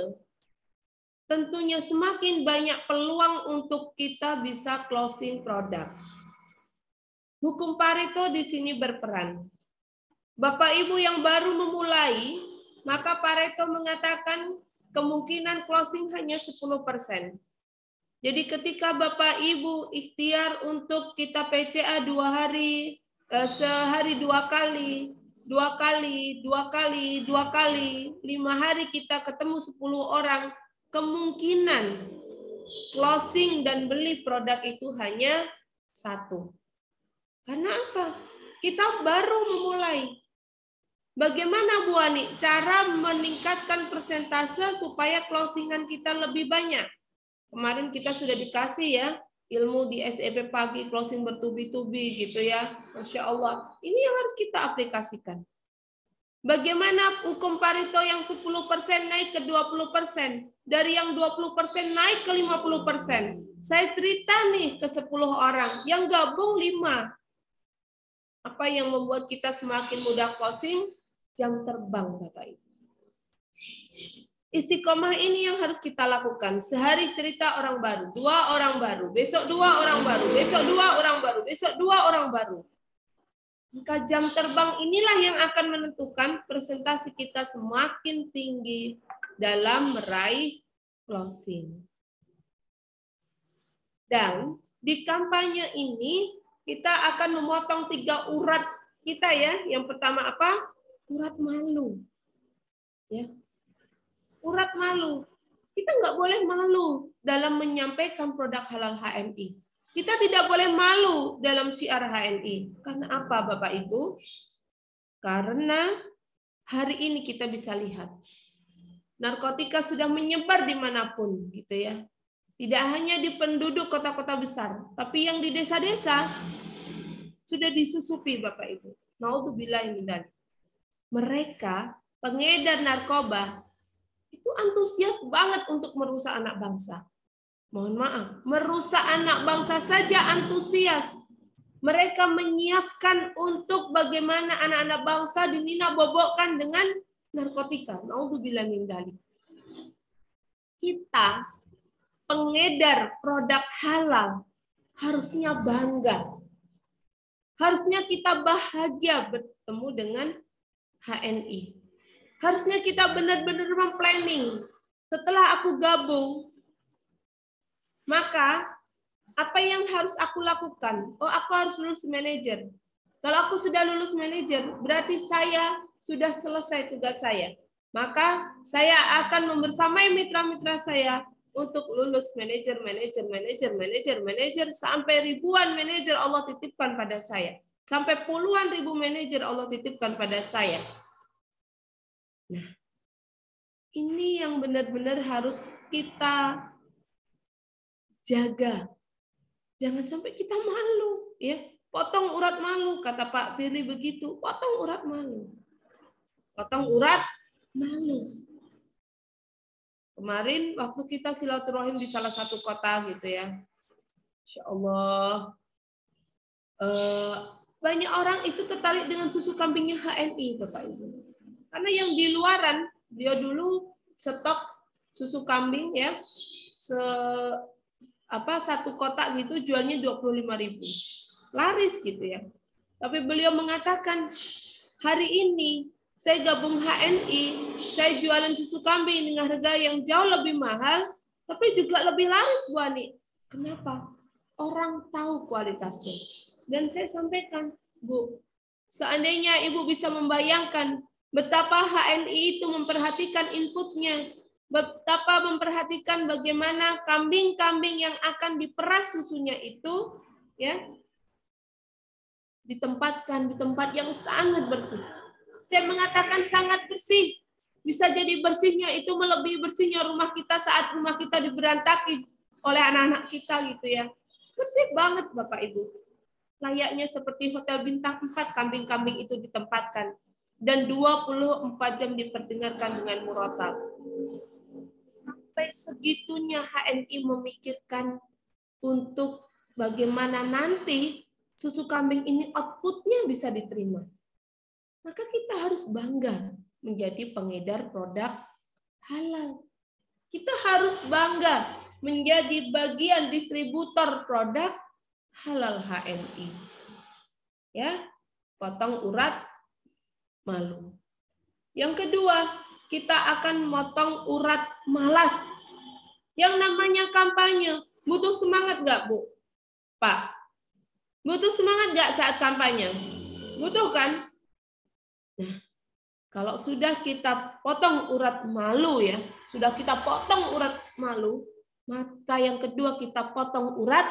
tentunya semakin banyak peluang untuk kita bisa closing produk. Hukum Pareto di sini berperan. Bapak Ibu yang baru memulai, maka Pareto mengatakan kemungkinan closing hanya 10%. Jadi ketika Bapak Ibu ikhtiar untuk kita PCA 2 hari, sehari 2 kali, 2 kali, 2 kali, 2 kali, 5 hari kita ketemu 10 orang, kemungkinan closing dan beli produk itu hanya 1. Karena apa? Kita baru memulai. Bagaimana Bu Ani cara meningkatkan persentase supaya closingan kita lebih banyak? Kemarin kita sudah dikasih ya ilmu di SEP pagi closing bertubi-tubi gitu ya. Masya Allah. Ini yang harus kita aplikasikan. Bagaimana hukum Pareto yang 10% naik ke 20%? Dari yang 20% naik ke 50%. Saya cerita nih ke 10 orang, yang gabung 5. Apa yang membuat kita semakin mudah closing? Jam terbang Bapak Ibu. Istiqomah ini yang harus kita lakukan. Sehari cerita orang baru, 2 orang baru, besok 2 orang baru, besok 2 orang baru, besok 2 orang baru. Maka jam terbang inilah yang akan menentukan presentasi kita semakin tinggi dalam meraih closing. Dan di kampanye ini kita akan memotong 3 urat kita ya. Yang pertama apa? Urat malu. Ya. Urat malu. Kita nggak boleh malu dalam menyampaikan produk halal HNI. Kita tidak boleh malu dalam syiar HNI. Karena apa Bapak Ibu? Karena hari ini kita bisa lihat. Narkotika sudah menyebar dimanapun gitu ya. Tidak hanya di penduduk kota-kota besar. Tapi yang di desa-desa sudah disusupi Bapak Ibu. Naudzubillah min dzalik. Mereka pengedar narkoba itu antusias banget untuk merusak anak bangsa. Mohon maaf, merusak anak bangsa saja antusias. Mereka menyiapkan untuk bagaimana anak-anak bangsa dinina-bobokkan dengan narkotika. Naudzubillah min dzalik. Kita pengedar produk halal harusnya bangga. Harusnya kita bahagia bertemu dengan HNI. Harusnya kita benar-benar memplanning. Setelah aku gabung, maka apa yang harus aku lakukan? Oh, aku harus lulus manajer. Kalau aku sudah lulus manajer, berarti saya sudah selesai tugas saya. Maka saya akan membersamai mitra-mitra saya untuk lulus manajer sampai ribuan manajer Allah titipkan pada saya. Sampai puluhan ribu manajer Allah titipkan pada saya. Nah, ini yang benar-benar harus kita jaga. Jangan sampai kita malu, ya. Potong urat malu, kata Pak Firly begitu. Potong urat malu. Potong urat malu. Kemarin waktu kita silaturahim di salah satu kota gitu ya. Insya Allah. Banyak orang itu tertarik dengan susu kambingnya HNI, Bapak Ibu. Karena yang di luaran, dia dulu stok susu kambing ya, satu kotak gitu jualnya 25.000. Laris gitu ya. Tapi beliau mengatakan, hari ini saya gabung HNI, saya jualan susu kambing dengan harga yang jauh lebih mahal, tapi juga lebih laris, Bu Ani. Kenapa? Orang tahu kualitasnya. Dan saya sampaikan, Bu, seandainya Ibu bisa membayangkan betapa HNI itu memperhatikan inputnya, betapa memperhatikan bagaimana kambing-kambing yang akan diperas susunya itu, ya, ditempatkan di tempat yang sangat bersih. Saya mengatakan sangat bersih. Bisa jadi bersihnya itu melebihi bersihnya rumah kita saat rumah kita diberantaki oleh anak-anak kita gitu ya. Bersih banget Bapak Ibu. Layaknya seperti hotel bintang 4 kambing-kambing itu ditempatkan. Dan 24 jam diperdengarkan dengan murotal. Sampai segitunya HNI memikirkan untuk bagaimana nanti susu kambing ini outputnya bisa diterima. Maka kita harus bangga menjadi pengedar produk halal. Kita harus bangga menjadi bagian distributor produk halal HNI. Ya, potong urat malu. Yang kedua, kita akan motong urat malas. Yang namanya kampanye, butuh semangat nggak, Bu? Pak, butuh semangat nggak saat kampanye? Butuh kan? Nah, kalau sudah kita potong urat malu ya, sudah kita potong urat malu, maka yang kedua kita potong urat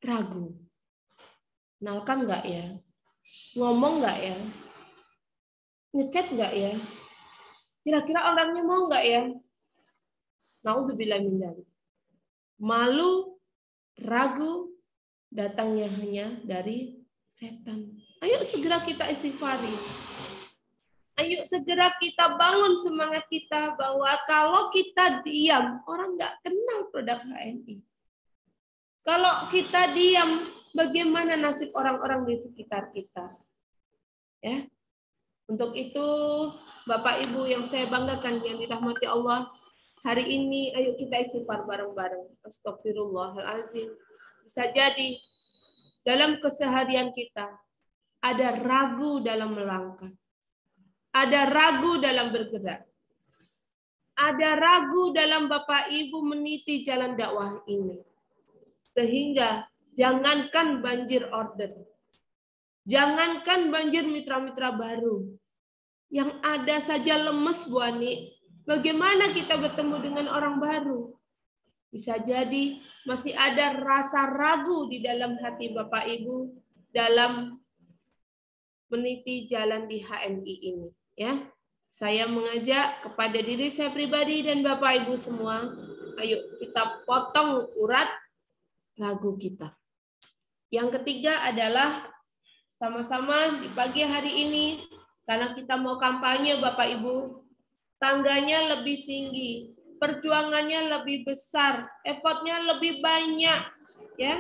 ragu. Kenalkan nggak ya? Ngomong nggak ya? Ngechat nggak ya? Kira-kira orangnya mau nggak ya? Naudzubillah min dzalik. Malu, ragu, datangnya hanya dari setan. Ayo segera kita istighfari. Ayo segera kita bangun semangat kita bahwa kalau kita diam, orang nggak kenal produk HNI. Kalau kita diam, bagaimana nasib orang-orang di sekitar kita? Ya. Untuk itu, Bapak Ibu yang saya banggakan yang dirahmati Allah, hari ini ayo kita istighfar bareng-bareng. Astagfirullahalazim. Bisa jadi dalam keseharian kita ada ragu dalam melangkah. Ada ragu dalam bergerak. Ada ragu dalam Bapak Ibu meniti jalan dakwah ini. Sehingga jangankan banjir order. Jangankan banjir mitra-mitra baru. Yang ada saja lemes, Bu Ani. Bagaimana kita bertemu dengan orang baru? Bisa jadi masih ada rasa ragu di dalam hati Bapak Ibu dalam meniti jalan di HNI ini. Ya, saya mengajak kepada diri saya pribadi dan Bapak Ibu semua, ayo kita potong urat ragu kita. Yang ketiga adalah sama-sama di pagi hari ini, karena kita mau kampanye Bapak Ibu, tangganya lebih tinggi, perjuangannya lebih besar, effortnya lebih banyak, ya.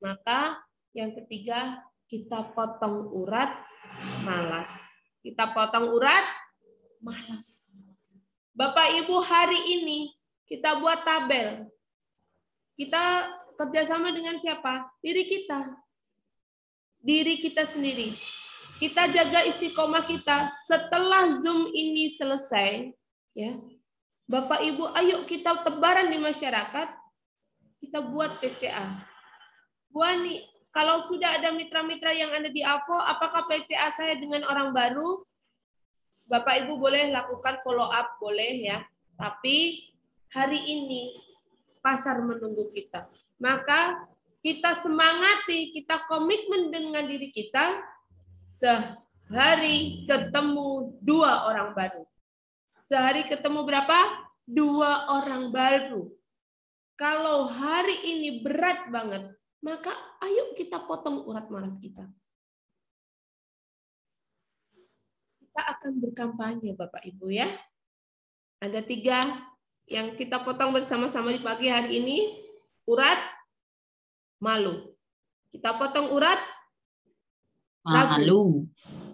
Maka yang ketiga kita potong urat malas. Kita potong urat malas. Bapak Ibu hari ini kita buat tabel. Kita kerjasama dengan siapa? Diri kita. Diri kita sendiri. Kita jaga istiqomah kita. Setelah Zoom ini selesai, ya, Bapak Ibu, ayo kita tebaran di masyarakat, kita buat PCA. Bu Ani, kalau sudah ada mitra-mitra yang ada di AVO, apakah PCA saya dengan orang baru? Bapak Ibu boleh lakukan follow up, boleh ya. Tapi hari ini pasar menunggu kita. Maka kita semangati, kita komitmen dengan diri kita, sehari ketemu 2 orang baru. Sehari ketemu berapa? 2 orang baru. Kalau hari ini berat banget, maka ayo kita potong urat malas kita. Kita akan berkampanye Bapak Ibu ya. Ada 3 yang kita potong bersama-sama di pagi hari ini. Urat, malu. Kita potong urat, ragu.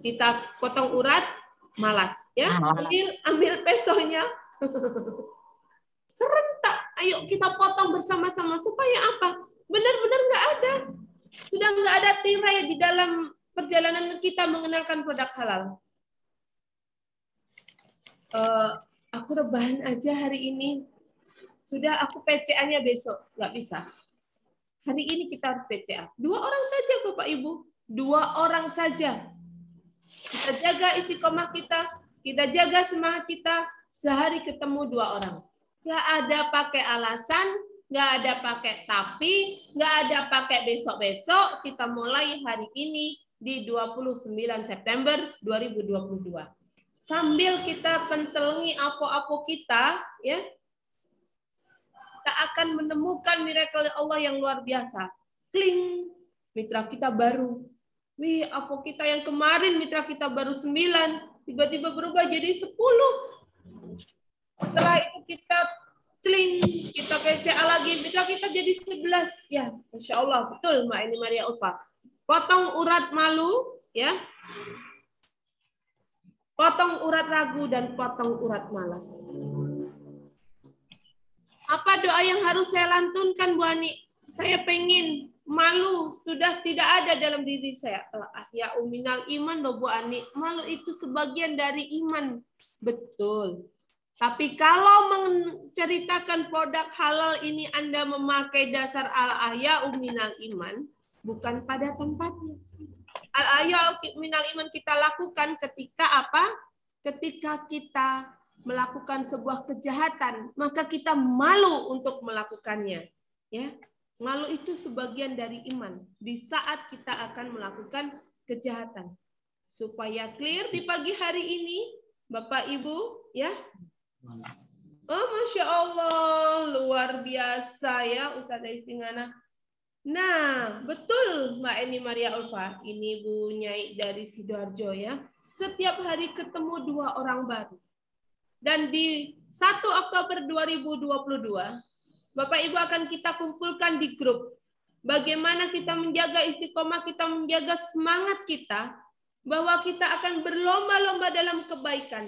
Kita potong urat, malas. Ya, ambil pesonya. Serentak, ayo kita potong bersama-sama supaya apa? Benar-benar nggak ada. Sudah nggak ada tirai di dalam perjalanan kita mengenalkan produk halal. Aku rebahan aja hari ini. Sudah aku PCA-nya besok. Nggak bisa. Hari ini kita harus PCA. 2 orang saja Bapak Ibu. 2 orang saja. Kita jaga istiqomah kita. Kita jaga semangat kita. Sehari ketemu 2 orang. Nggak ada pakai alasan. Nggak ada pakai tapi. Nggak ada pakai besok-besok. Kita mulai hari ini di 29 September 2022. Sambil kita pentelengi AVO-AVO kita, ya, kita akan menemukan miracle Allah yang luar biasa. Kling, mitra kita baru. Wih, AVO kita yang kemarin mitra kita baru 9, tiba-tiba berubah jadi 10. Setelah itu kita kling, kita PCA lagi, mitra kita jadi 11. Ya, Masya Allah, betul Mbak Eni Maria Ulfa. Potong urat malu, ya. Potong urat ragu dan potong urat malas. Apa doa yang harus saya lantunkan, Bu Ani? Saya pengen malu sudah tidak ada dalam diri saya. Ya uminal iman loh Bu Ani. Malu itu sebagian dari iman. Betul. Tapi kalau menceritakan produk halal ini Anda memakai dasar al-ahya uminal iman, bukan pada tempatnya. Al-ahya minal iman kita lakukan ketika apa? Ketika kita melakukan sebuah kejahatan, maka kita malu untuk melakukannya. Ya, malu itu sebagian dari iman. Di saat kita akan melakukan kejahatan, supaya clear di pagi hari ini, Bapak Ibu, ya. Oh, Masya Allah, luar biasa ya, Ustazah Istingana. Nah, betul Mbak Eni Maria Ulfa. Ini Bu Nyai dari Sidoarjo ya. Setiap hari ketemu 2 orang baru. Dan di 1 Oktober 2022, Bapak Ibu akan kita kumpulkan di grup. Bagaimana kita menjaga istiqomah, kita menjaga semangat kita, bahwa kita akan berlomba-lomba dalam kebaikan.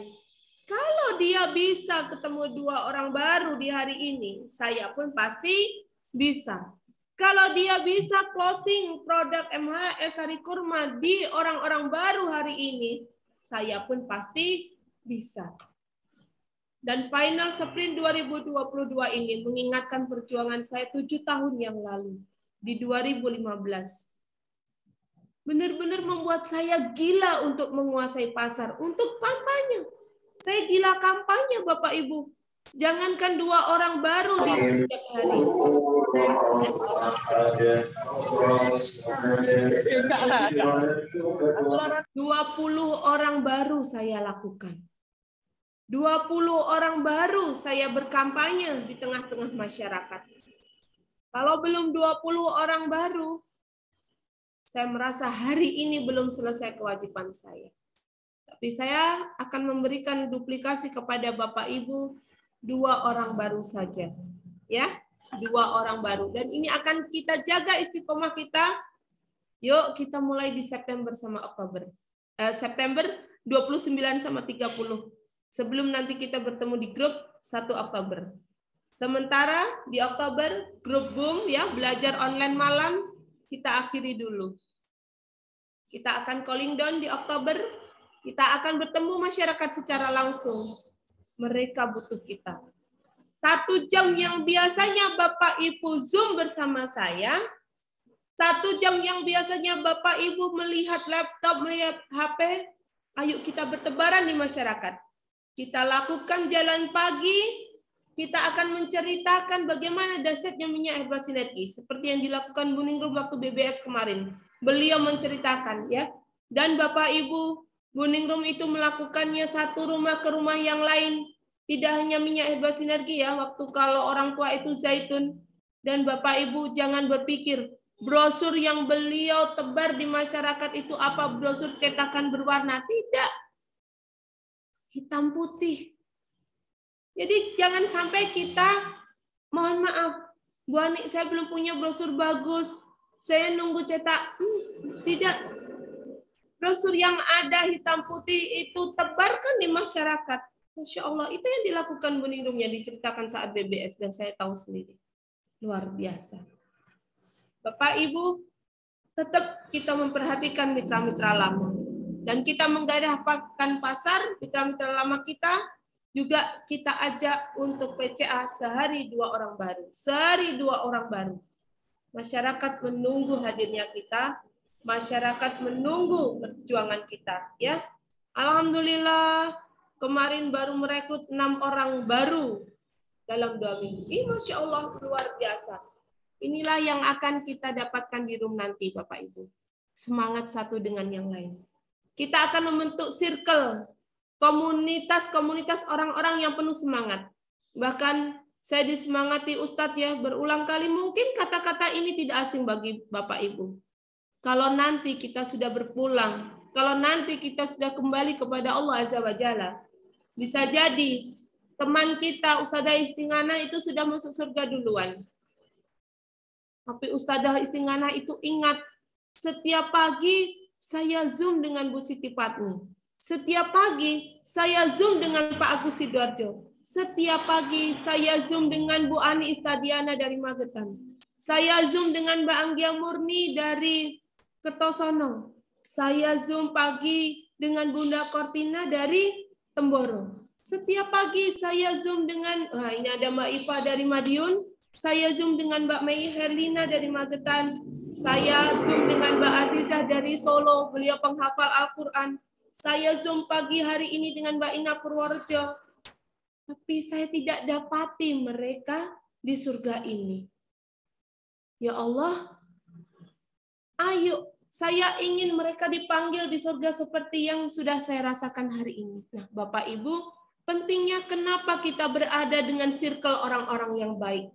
Kalau dia bisa ketemu 2 orang baru di hari ini, saya pun pasti bisa. Kalau dia bisa closing produk MHS Hari Kurma di orang-orang baru hari ini, saya pun pasti bisa. Dan final sprint 2022 ini mengingatkan perjuangan saya 7 tahun yang lalu, di 2015. Benar-benar membuat saya gila untuk menguasai pasar, untuk kampanye. Saya gila kampanye, Bapak Ibu. Jangankan 2 orang baru di setiap hari. 20 orang baru saya lakukan. 20 orang baru saya berkampanye di tengah-tengah masyarakat. Kalau belum 20 orang baru, saya merasa hari ini belum selesai kewajiban saya. Tapi saya akan memberikan duplikasi kepada Bapak Ibu 2 orang baru saja. Ya, 2 orang baru. Dan ini akan kita jaga istiqomah kita. Yuk kita mulai di September sama Oktober. September 29 sama 30. Sebelum nanti kita bertemu di grup 1 Oktober. Sementara di Oktober grup boom ya, belajar online malam kita akhiri dulu. Kita akan calling down di Oktober, kita akan bertemu masyarakat secara langsung. Mereka butuh kita. 1 jam yang biasanya Bapak Ibu Zoom bersama saya, 1 jam yang biasanya Bapak Ibu melihat laptop, melihat HP, ayo kita bertebaran di masyarakat. Kita lakukan jalan pagi, kita akan menceritakan bagaimana dahsyatnya minyak herbal sinergi. Seperti yang dilakukan Bu Ningrum waktu BBS kemarin. Beliau menceritakan ya. Dan Bapak Ibu, Bu Ningrum itu melakukannya satu rumah ke rumah yang lain. Tidak hanya minyak herbal sinergi ya. Waktu kalau orang tua itu zaitun. Dan Bapak Ibu jangan berpikir brosur yang beliau tebar di masyarakat itu apa brosur cetakan berwarna. Tidak. Hitam putih. Jadi jangan sampai kita, mohon maaf, Bu Ani, saya belum punya brosur bagus, saya nunggu cetak. Tidak. Brosur yang ada hitam putih itu tebarkan di masyarakat. Masya Allah, itu yang dilakukan Bu Ningrum yang diceritakan saat BBS, dan saya tahu sendiri. Luar biasa. Bapak Ibu, tetap kita memperhatikan mitra-mitra lama. Dan kita menggadahkan pasar, mitra-mitra lama kita, juga kita ajak untuk PCA sehari 2 orang baru. Sehari 2 orang baru. Masyarakat menunggu hadirnya kita, masyarakat menunggu perjuangan kita. Ya, alhamdulillah kemarin baru merekrut 6 orang baru dalam 2 minggu. Masya Allah luar biasa. Inilah yang akan kita dapatkan di room nanti, Bapak Ibu. Semangat satu dengan yang lain. Kita akan membentuk circle, komunitas-komunitas orang-orang yang penuh semangat. Bahkan saya disemangati Ustadz ya, berulang kali mungkin kata-kata ini tidak asing bagi Bapak Ibu. Kalau nanti kita sudah berpulang, kalau nanti kita sudah kembali kepada Allah Azza wa Jalla, bisa jadi teman kita Ustadzah Istingana itu sudah masuk surga duluan. Tapi Ustadzah Istingana itu ingat, setiap pagi saya Zoom dengan Bu Siti Patmi. Setiap pagi saya Zoom dengan Pak Agus Sidoarjo. Setiap pagi saya Zoom dengan Bu Ani Istadiana dari Magetan. Saya Zoom dengan Mbak Anggia Murni dari Kertosono. Saya Zoom pagi dengan Bunda Kortina dari Temboro. Setiap pagi saya Zoom dengan, ini ada Mbak Ipa dari Madiun. Saya Zoom dengan Mbak Mei Herlina dari Magetan. Saya Zoom dengan Mbak Azizah dari Solo. Beliau penghafal Al-Quran. Saya Zoom pagi hari ini dengan Mbak Ina Purworejo. Tapi saya tidak dapati mereka di surga ini. Ya Allah, ayo, saya ingin mereka dipanggil di surga seperti yang sudah saya rasakan hari ini. Nah, Bapak Ibu, pentingnya kenapa kita berada dengan circle orang-orang yang baik.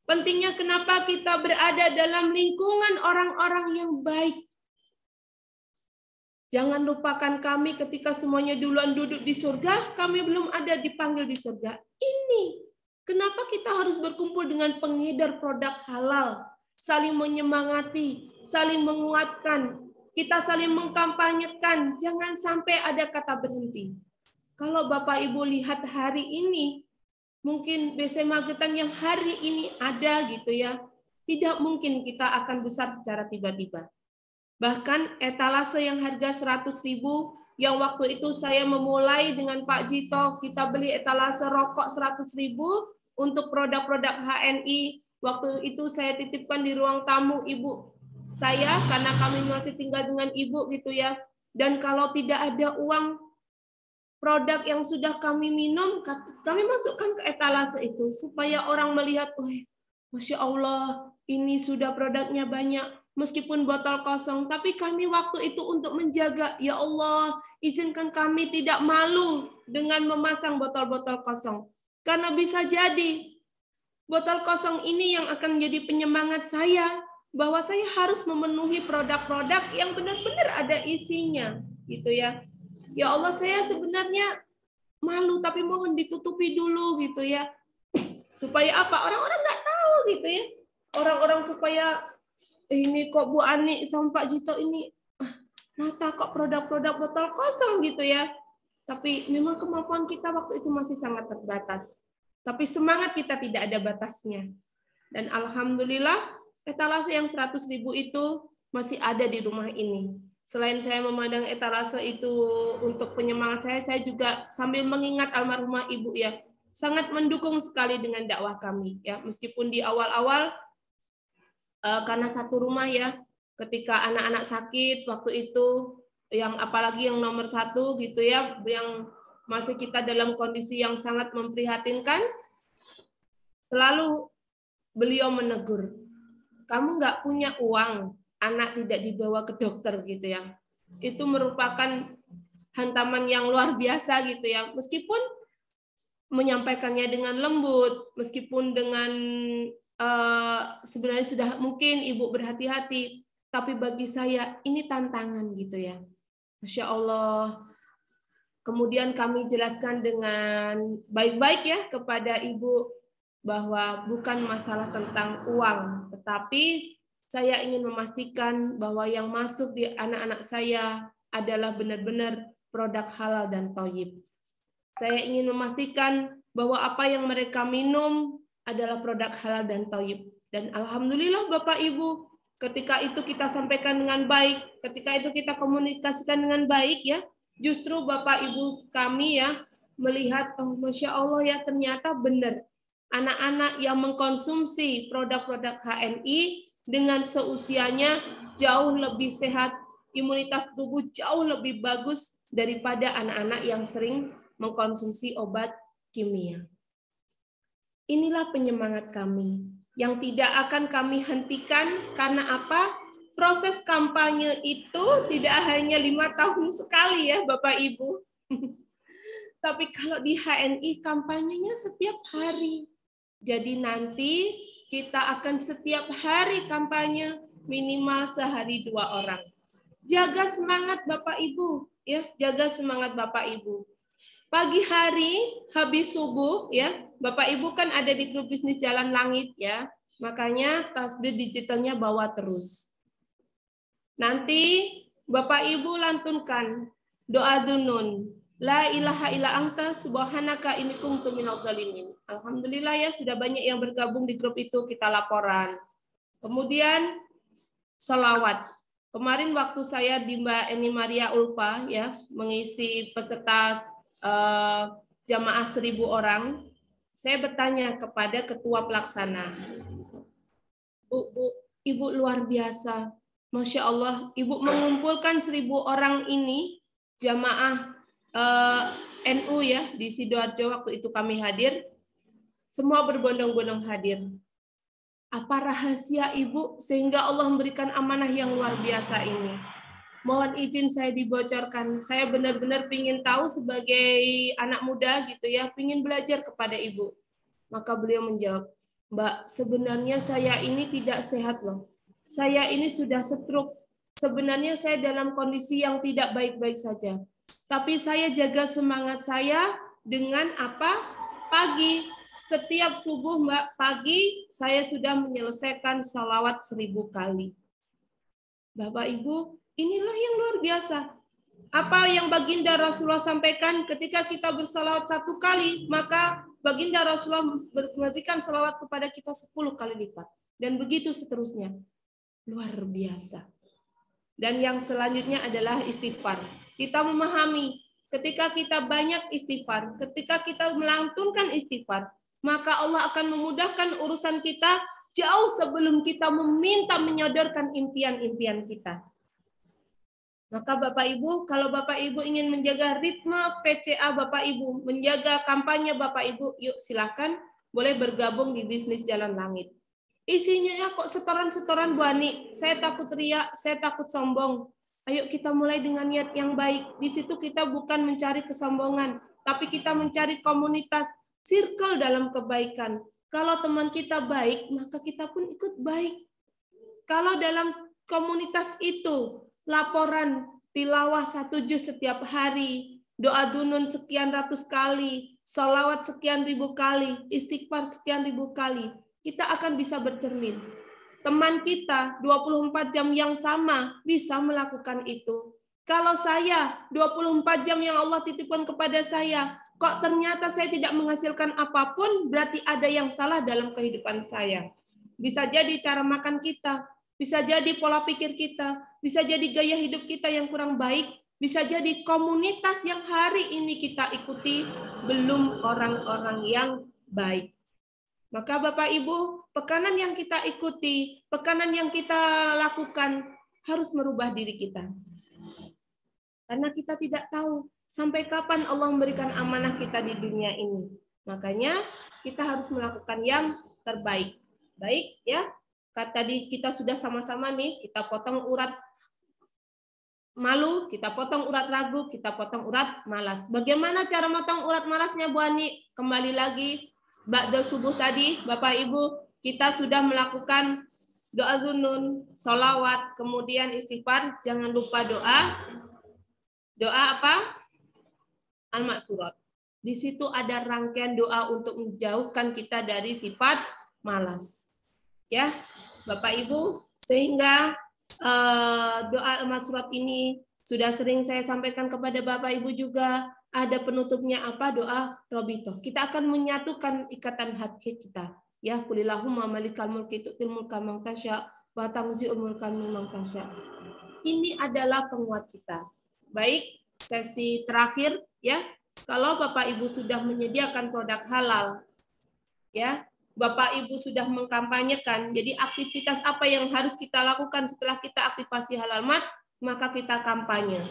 Pentingnya kenapa kita berada dalam lingkungan orang-orang yang baik. Jangan lupakan kami ketika semuanya duluan duduk di surga, kami belum ada dipanggil di surga. Ini, kenapa kita harus berkumpul dengan pengedar produk halal, saling menyemangati, saling menguatkan, kita saling mengkampanyekan, jangan sampai ada kata berhenti. Kalau Bapak Ibu lihat hari ini, mungkin BC Magetan yang hari ini ada gitu ya, tidak mungkin kita akan besar secara tiba-tiba. Bahkan etalase yang harga 100.000, yang waktu itu saya memulai dengan Pak Jito, kita beli etalase rokok 100.000 untuk produk-produk HNI. Waktu itu saya titipkan di ruang tamu ibu saya, karena kami masih tinggal dengan ibu gitu ya. Dan kalau tidak ada uang, produk yang sudah kami minum, kami masukkan ke etalase itu, supaya orang melihat, oh, Masya Allah, ini sudah produknya banyak. Meskipun botol kosong, tapi kami waktu itu untuk menjaga, ya Allah, izinkan kami tidak malu dengan memasang botol-botol kosong. Karena bisa jadi, botol kosong ini yang akan menjadi penyemangat saya, bahwa saya harus memenuhi produk-produk yang benar-benar ada isinya. Gitu ya. Ya Allah, saya sebenarnya malu, tapi mohon ditutupi dulu gitu ya. Supaya apa? Orang-orang nggak tahu gitu ya. Orang-orang supaya, ini kok Bu Ani sama Pak Jito ini nata kok produk-produk botol kosong gitu ya. Tapi memang kemampuan kita waktu itu masih sangat terbatas. Tapi semangat kita tidak ada batasnya. Dan alhamdulillah etalase yang 100.000 itu masih ada di rumah ini. Selain saya memandang etalase itu untuk penyemangat saya juga sambil mengingat almarhumah ibu ya, sangat mendukung sekali dengan dakwah kami ya. Meskipun di awal-awal karena satu rumah ya, ketika anak-anak sakit waktu itu, yang apalagi yang nomor 1 gitu ya, yang masih kita dalam kondisi yang sangat memprihatinkan, selalu beliau menegur, kamu nggak punya uang, anak tidak dibawa ke dokter gitu ya. Itu merupakan hantaman yang luar biasa gitu ya. Meskipun menyampaikannya dengan lembut, meskipun dengan sebenarnya sudah mungkin ibu berhati-hati, tapi bagi saya ini tantangan gitu ya. Masya Allah. Kemudian kami jelaskan dengan baik-baik ya kepada ibu bahwa bukan masalah tentang uang, tetapi saya ingin memastikan bahwa yang masuk di anak-anak saya adalah benar-benar produk halal dan thayyib. Saya ingin memastikan bahwa apa yang mereka minum adalah produk halal dan thayyib. Dan alhamdulillah Bapak Ibu, ketika itu kita sampaikan dengan baik, ketika itu kita komunikasikan dengan baik ya, justru Bapak Ibu kami ya melihat, oh Masya Allah ya ternyata benar. Anak-anak yang mengkonsumsi produk-produk HNI dengan seusianya jauh lebih sehat, imunitas tubuh jauh lebih bagus daripada anak-anak yang sering mengkonsumsi obat kimia. Inilah penyemangat kami yang tidak akan kami hentikan karena apa? Proses kampanye itu tidak hanya 5 tahun sekali ya Bapak Ibu. Tapi kalau di HNI kampanyenya setiap hari. Jadi nanti kita akan setiap hari kampanye minimal sehari 2 orang. Jaga semangat Bapak Ibu, ya, jaga semangat Bapak Ibu. Pagi hari habis subuh ya, Bapak Ibu kan ada di grup bisnis Jalan Langit ya. Makanya tasbih digitalnya bawa terus. Nanti Bapak Ibu lantunkan doa dunun. La ilaha illa anta subhanaka inni kuntu minadz dzalimin. Alhamdulillah ya sudah banyak yang bergabung di grup itu, kita laporan. Kemudian sholawat. Kemarin waktu saya di Mbak Eni Maria Ulfa ya mengisi peserta jamaah 1.000 orang, saya bertanya kepada ketua pelaksana, Ibu luar biasa, Masya Allah, Ibu mengumpulkan 1.000 orang ini jamaah NU ya di Sidoarjo waktu itu kami hadir, semua berbondong-bondong hadir. Apa rahasia Ibu sehingga Allah memberikan amanah yang luar biasa ini? Mohon izin saya dibocorkan. Saya benar-benar ingin tahu sebagai anak muda gitu ya, ingin belajar kepada Ibu. Maka beliau menjawab, Mbak, sebenarnya saya ini tidak sehat loh. Saya ini sudah stroke. Sebenarnya saya dalam kondisi yang tidak baik-baik saja. Tapi saya jaga semangat saya dengan apa? Pagi. Setiap subuh Mbak, pagi saya sudah menyelesaikan salawat 1.000 kali. Bapak Ibu, inilah yang luar biasa. Apa yang baginda Rasulullah sampaikan ketika kita bersalawat 1 kali, maka baginda Rasulullah memberikan salawat kepada kita 10 kali lipat. Dan begitu seterusnya. Luar biasa. Dan yang selanjutnya adalah istighfar. Kita memahami ketika kita banyak istighfar, ketika kita melantunkan istighfar, maka Allah akan memudahkan urusan kita jauh sebelum kita meminta menyodorkan impian-impian kita. Maka Bapak Ibu, kalau Bapak Ibu ingin menjaga ritme PCA Bapak Ibu, menjaga kampanye Bapak Ibu, yuk silakan boleh bergabung di bisnis Jalan Langit. Isinya ya kok setoran-setoran Bu Ani, saya takut riak, saya takut sombong. Ayo kita mulai dengan niat yang baik. Di situ kita bukan mencari kesombongan, tapi kita mencari komunitas, circle dalam kebaikan. Kalau teman kita baik, maka kita pun ikut baik. Kalau dalam komunitas itu, laporan tilawah 1 juz setiap hari, doa dunun sekian ratus kali, sholawat sekian ribu kali, istighfar sekian ribu kali, kita akan bisa bercermin. Teman kita 24 jam yang sama bisa melakukan itu. Kalau saya 24 jam yang Allah titipkan kepada saya, kok ternyata saya tidak menghasilkan apapun, berarti ada yang salah dalam kehidupan saya. Bisa jadi cara makan kita, bisa jadi pola pikir kita, bisa jadi gaya hidup kita yang kurang baik, bisa jadi komunitas yang hari ini kita ikuti belum orang-orang yang baik. Maka Bapak Ibu, pekanan yang kita ikuti, pekanan yang kita lakukan harus merubah diri kita. Karena kita tidak tahu sampai kapan Allah memberikan amanah kita di dunia ini. Makanya kita harus melakukan yang terbaik. Baik ya. Tadi kita sudah sama-sama nih, kita potong urat malu, kita potong urat ragu, kita potong urat malas. Bagaimana cara potong urat malasnya Bu Ani? Kembali lagi ba'da subuh tadi, Bapak Ibu, kita sudah melakukan doa zunun, sholawat, kemudian istighfar. Jangan lupa doa apa? Al-Maksurat. Di situ ada rangkaian doa untuk menjauhkan kita dari sifat malas. Ya, Bapak Ibu, sehingga doa Al-Maksurat ini sudah sering saya sampaikan kepada Bapak Ibu juga. Ada penutupnya apa? Doa Robito. Kita akan menyatukan ikatan hati kita. Ya, kulillahumma malikal mulki tu'til mulka man tasya wa tanzi'ul mulka mimman tasya. Ini adalah penguat kita. Baik, sesi terakhir ya. Kalau Bapak Ibu sudah menyediakan produk halal, ya, Bapak Ibu sudah mengkampanyekan. Jadi aktivitas apa yang harus kita lakukan setelah kita aktivasi halal maka kita kampanye.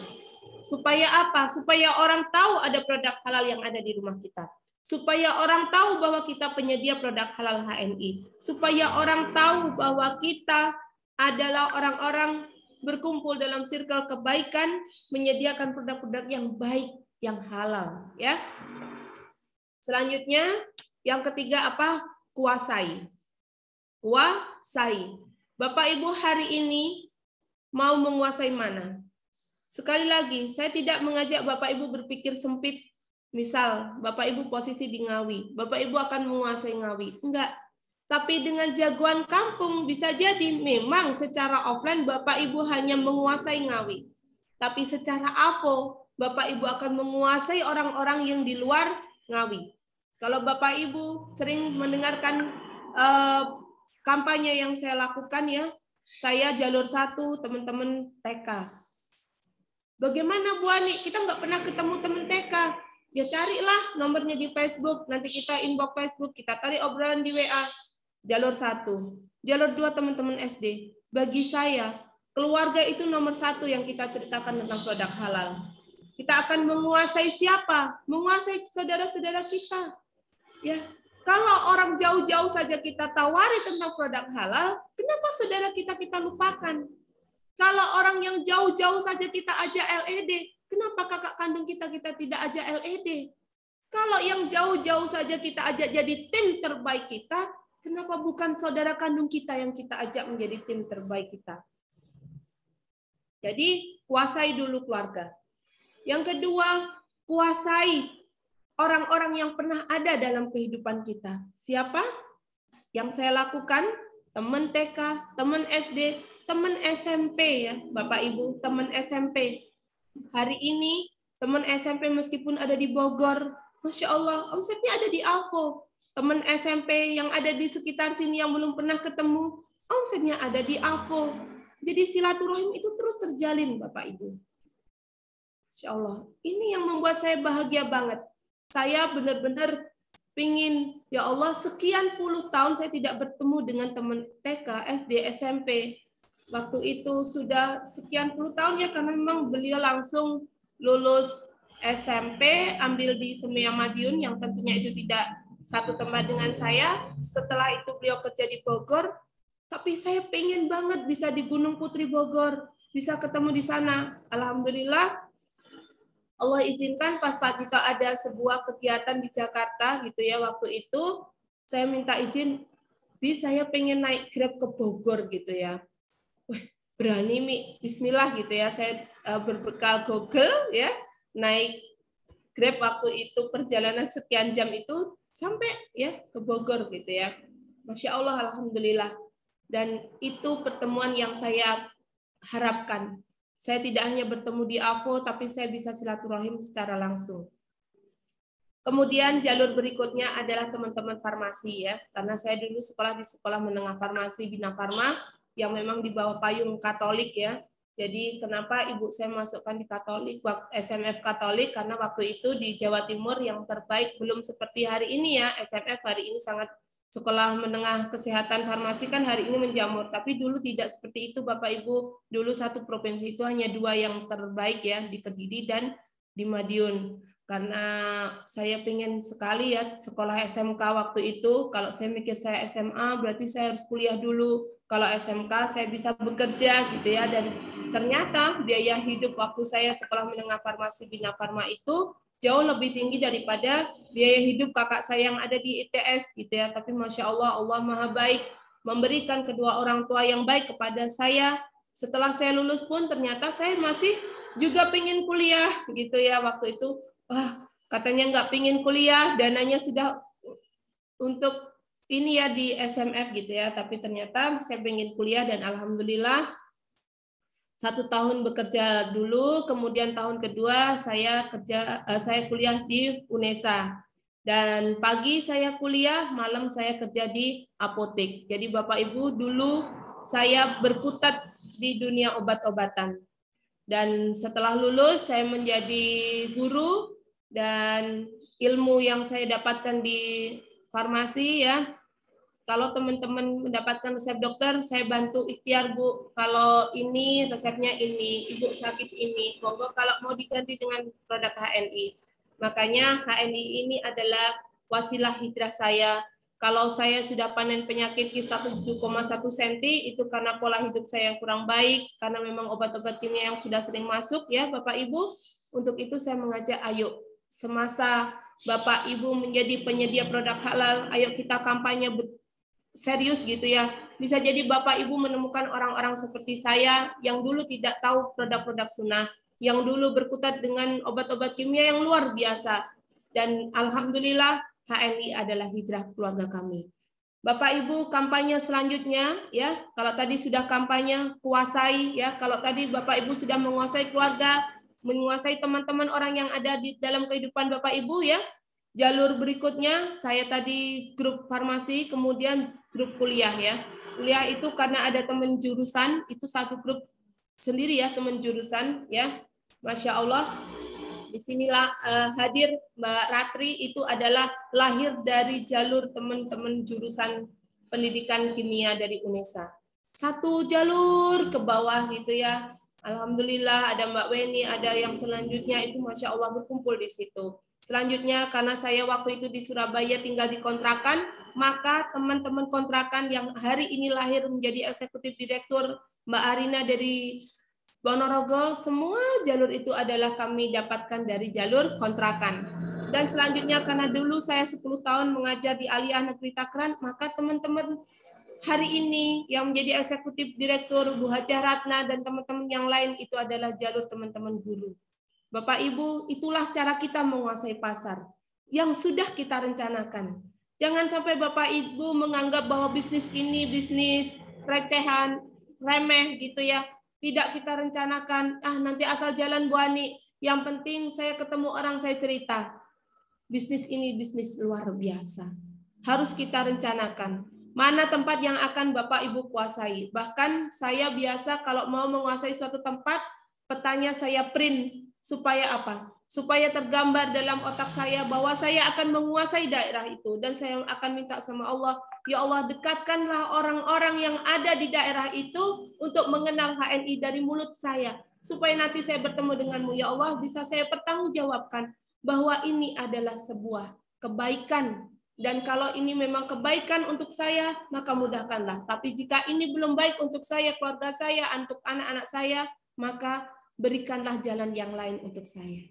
Supaya apa? Supaya orang tahu ada produk halal yang ada di rumah kita. Supaya orang tahu bahwa kita penyedia produk halal HNI. Supaya orang tahu bahwa kita adalah orang-orang berkumpul dalam circle kebaikan, menyediakan produk-produk yang baik, yang halal. Ya. Selanjutnya, yang ketiga apa? Kuasai. Kuasai. Bapak Ibu hari ini mau menguasai mana? Sekali lagi, saya tidak mengajak Bapak Ibu berpikir sempit. Misal, Bapak Ibu posisi di Ngawi. Bapak Ibu akan menguasai Ngawi. Enggak. Tapi dengan jagoan kampung bisa jadi memang secara offline Bapak Ibu hanya menguasai Ngawi. Tapi secara AVO, Bapak Ibu akan menguasai orang-orang yang di luar Ngawi. Kalau Bapak Ibu sering mendengarkan kampanye yang saya lakukan ya, saya jalur 1 teman-teman TK. Bagaimana Bu Ani? Kita nggak pernah ketemu teman TK. Ya carilah nomornya di Facebook. Nanti kita inbox Facebook, kita tarik obrolan di WA. Jalur 1. Jalur 2 teman-teman SD. Bagi saya, keluarga itu nomor 1 yang kita ceritakan tentang produk halal. Kita akan menguasai siapa? Menguasai saudara-saudara kita. Ya, kalau orang jauh-jauh saja kita tawari tentang produk halal, kenapa saudara kita lupakan? Kalau orang yang jauh-jauh saja kita ajak LED, kenapa kakak kandung kita tidak ajak LED? Kalau yang jauh-jauh saja kita ajak jadi tim terbaik kita, kenapa bukan saudara kandung kita yang kita ajak menjadi tim terbaik kita? Jadi, kuasai dulu keluarga. Yang kedua, kuasai orang-orang yang pernah ada dalam kehidupan kita. Siapa? Yang saya lakukan, teman TK, teman SD, teman SMP ya, Bapak Ibu, teman SMP. Hari ini teman SMP meskipun ada di Bogor, Masya Allah, omsetnya ada di AVO. Teman SMP yang ada di sekitar sini yang belum pernah ketemu, omsetnya ada di AVO. Jadi silaturahim itu terus terjalin, Bapak Ibu. Masya Allah, ini yang membuat saya bahagia banget. Saya benar-benar pingin, ya Allah, sekian puluh tahun saya tidak bertemu dengan teman TK, SD, SMP. Waktu itu sudah sekian puluh tahun ya, karena memang beliau langsung lulus SMP, ambil di Semia Madiun, yang tentunya itu tidak satu tempat dengan saya. Setelah itu beliau kerja di Bogor, tapi saya pengen banget bisa di Gunung Putri Bogor, bisa ketemu di sana. Alhamdulillah, Allah izinkan pas Pak Tito ada sebuah kegiatan di Jakarta gitu ya, waktu itu saya minta izin, saya pengen naik Grab ke Bogor gitu ya. Berani Mi, bismillah gitu ya, saya berbekal Google ya, naik Grab waktu itu perjalanan sekian jam itu sampai ya ke Bogor gitu ya. Masya Allah, alhamdulillah. Dan itu pertemuan yang saya harapkan. Saya tidak hanya bertemu di AVO, tapi saya bisa silaturahim secara langsung. Kemudian jalur berikutnya adalah teman-teman farmasi ya, karena saya dulu sekolah di sekolah menengah farmasi Bina Farma yang memang di bawah payung Katolik ya. Jadi kenapa ibu saya masukkan di Katolik, SMF Katolik, karena waktu itu di Jawa Timur yang terbaik, belum seperti hari ini ya, SMF hari ini sangat, sekolah menengah kesehatan farmasi kan hari ini menjamur, tapi dulu tidak seperti itu Bapak Ibu. Dulu satu provinsi itu hanya 2 yang terbaik ya, di Kediri dan di Madiun. Karena saya pengen sekali ya sekolah SMK waktu itu. Kalau saya mikir saya SMA berarti saya harus kuliah dulu. Kalau SMK saya bisa bekerja gitu ya. Dan ternyata biaya hidup waktu saya sekolah menengah farmasi Bina Farma itu jauh lebih tinggi daripada biaya hidup kakak saya yang ada di ITS gitu ya. Tapi Masya Allah, Allah Maha Baik memberikan kedua orang tua yang baik kepada saya. Setelah saya lulus pun ternyata saya masih juga pengen kuliah gitu ya waktu itu. Wah, katanya nggak pingin kuliah, dananya sudah untuk ini ya di SMF gitu ya, tapi ternyata saya pengen kuliah dan alhamdulillah 1 tahun bekerja dulu, kemudian tahun kedua saya kuliah di UNESA. Dan pagi saya kuliah, malam saya kerja di apotek. Jadi Bapak Ibu dulu saya berkutat di dunia obat-obatan. Dan setelah lulus saya menjadi guru dan ilmu yang saya dapatkan di farmasi ya. Kalau teman-teman mendapatkan resep dokter, saya bantu ikhtiar Bu. Kalau ini resepnya ini, Ibu sakit ini, monggo kalau mau diganti dengan produk HNI. Makanya HNI ini adalah wasilah hijrah saya. Kalau saya sudah panen penyakit kista 7,1 cm, itu karena pola hidup saya yang kurang baik, karena memang obat-obat kimia yang sudah sering masuk ya Bapak Ibu. Untuk itu saya mengajak, ayo semasa Bapak Ibu menjadi penyedia produk halal, ayo kita kampanye serius gitu ya. Bisa jadi Bapak Ibu menemukan orang-orang seperti saya yang dulu tidak tahu produk-produk sunnah, yang dulu berkutat dengan obat-obat kimia yang luar biasa. Dan alhamdulillah HNI adalah hijrah keluarga kami. Bapak Ibu, kampanye selanjutnya ya, kalau tadi sudah kampanye kuasai ya, kalau tadi Bapak Ibu sudah menguasai keluarga, menguasai teman-teman orang yang ada di dalam kehidupan Bapak Ibu ya. Jalur berikutnya saya tadi grup farmasi, kemudian grup kuliah ya. Kuliah itu karena ada teman jurusan, itu satu grup sendiri ya, teman jurusan ya. Masya Allah. Disinilah hadir Mbak Ratri, itu adalah lahir dari jalur teman-teman jurusan pendidikan kimia dari UNESA. Satu jalur ke bawah gitu ya. Alhamdulillah ada Mbak Weni, ada yang selanjutnya itu Masya Allah berkumpul di situ. Selanjutnya karena saya waktu itu di Surabaya tinggal di kontrakan, maka teman-teman kontrakan yang hari ini lahir menjadi eksekutif direktur, Mbak Arina dari Ponorogo, semua jalur itu adalah kami dapatkan dari jalur kontrakan. Dan selanjutnya karena dulu saya 10 tahun mengajar di Aliyah Negeri Takran, maka teman-teman hari ini yang menjadi eksekutif direktur Bu Hajah Ratna dan teman-teman yang lain itu adalah jalur teman-teman guru. Bapak Ibu, itulah cara kita menguasai pasar yang sudah kita rencanakan. Jangan sampai Bapak Ibu menganggap bahwa bisnis ini bisnis recehan, remeh gitu ya. Tidak kita rencanakan, nanti asal jalan Bu Ani. Yang penting saya ketemu orang, saya cerita. Bisnis ini bisnis luar biasa. Harus kita rencanakan. Mana tempat yang akan Bapak Ibu kuasai. Bahkan saya biasa kalau mau menguasai suatu tempat, petanya saya print. Supaya apa? Supaya tergambar dalam otak saya bahwa saya akan menguasai daerah itu. Dan saya akan minta sama Allah, ya Allah dekatkanlah orang-orang yang ada di daerah itu untuk mengenal HNI dari mulut saya. Supaya nanti saya bertemu denganmu, ya Allah bisa saya pertanggungjawabkan bahwa ini adalah sebuah kebaikan. Dan kalau ini memang kebaikan untuk saya, maka mudahkanlah. Tapi jika ini belum baik untuk saya, keluarga saya, untuk anak-anak saya, maka berikanlah jalan yang lain untuk saya.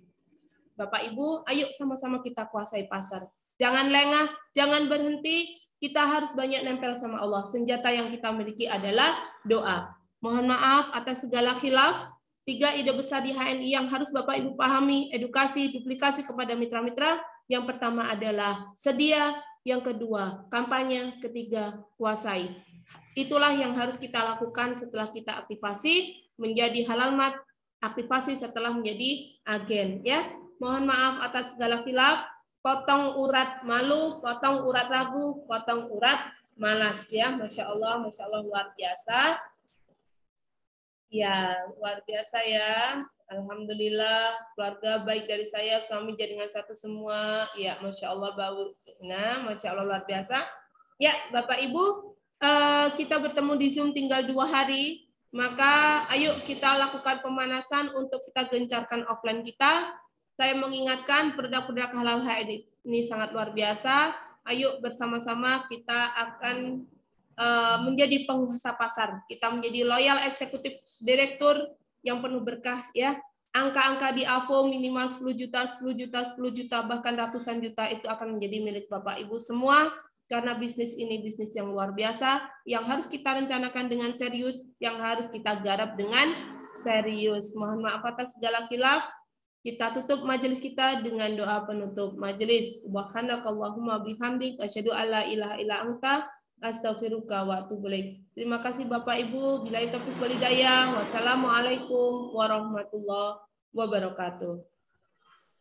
Bapak Ibu, ayo sama-sama kita kuasai pasar. Jangan lengah, jangan berhenti. Kita harus banyak nempel sama Allah. Senjata yang kita miliki adalah doa. Mohon maaf atas segala khilaf. 3 ide besar di HNI yang harus Bapak Ibu pahami, edukasi, duplikasi kepada mitra-mitra. Yang pertama adalah sedia, yang kedua kampanye, ketiga kuasai. Itulah yang harus kita lakukan setelah kita aktivasi menjadi halalmat, aktivasi setelah menjadi agen ya. Mohon maaf atas segala khilaf. potong urat malu, potong urat ragu, potong urat malas ya. Masya Allah luar biasa. Ya, luar biasa ya. Alhamdulillah, keluarga baik dari saya, suami jaringan satu semua. Ya, Masya Allah, Masya Allah luar biasa. Ya, Bapak Ibu, kita bertemu di Zoom tinggal 2 hari. Maka ayo kita lakukan pemanasan untuk kita gencarkan offline kita. Saya mengingatkan produk-produk halal ini sangat luar biasa. Ayo bersama-sama kita akan menjadi penguasa pasar. Kita menjadi loyal eksekutif direktur yang penuh berkah ya. Angka-angka di AVO minimal 10 juta, 10 juta, 10 juta, bahkan ratusan juta itu akan menjadi milik Bapak Ibu semua. Karena bisnis ini bisnis yang luar biasa, yang harus kita rencanakan dengan serius, yang harus kita garap dengan serius. Mohon maaf atas segala khilaf. Kita tutup majelis kita dengan doa penutup majelis. Subhanakallahumma bihamdik asyhadu alla ilaha illa anta astaghfiruka wa atubu ilaik. Terima kasih Bapak Ibu. Billahi taufiq wal hidayah. Wassalamualaikum warahmatullahi wabarakatuh.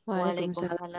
Waalaikumsalam.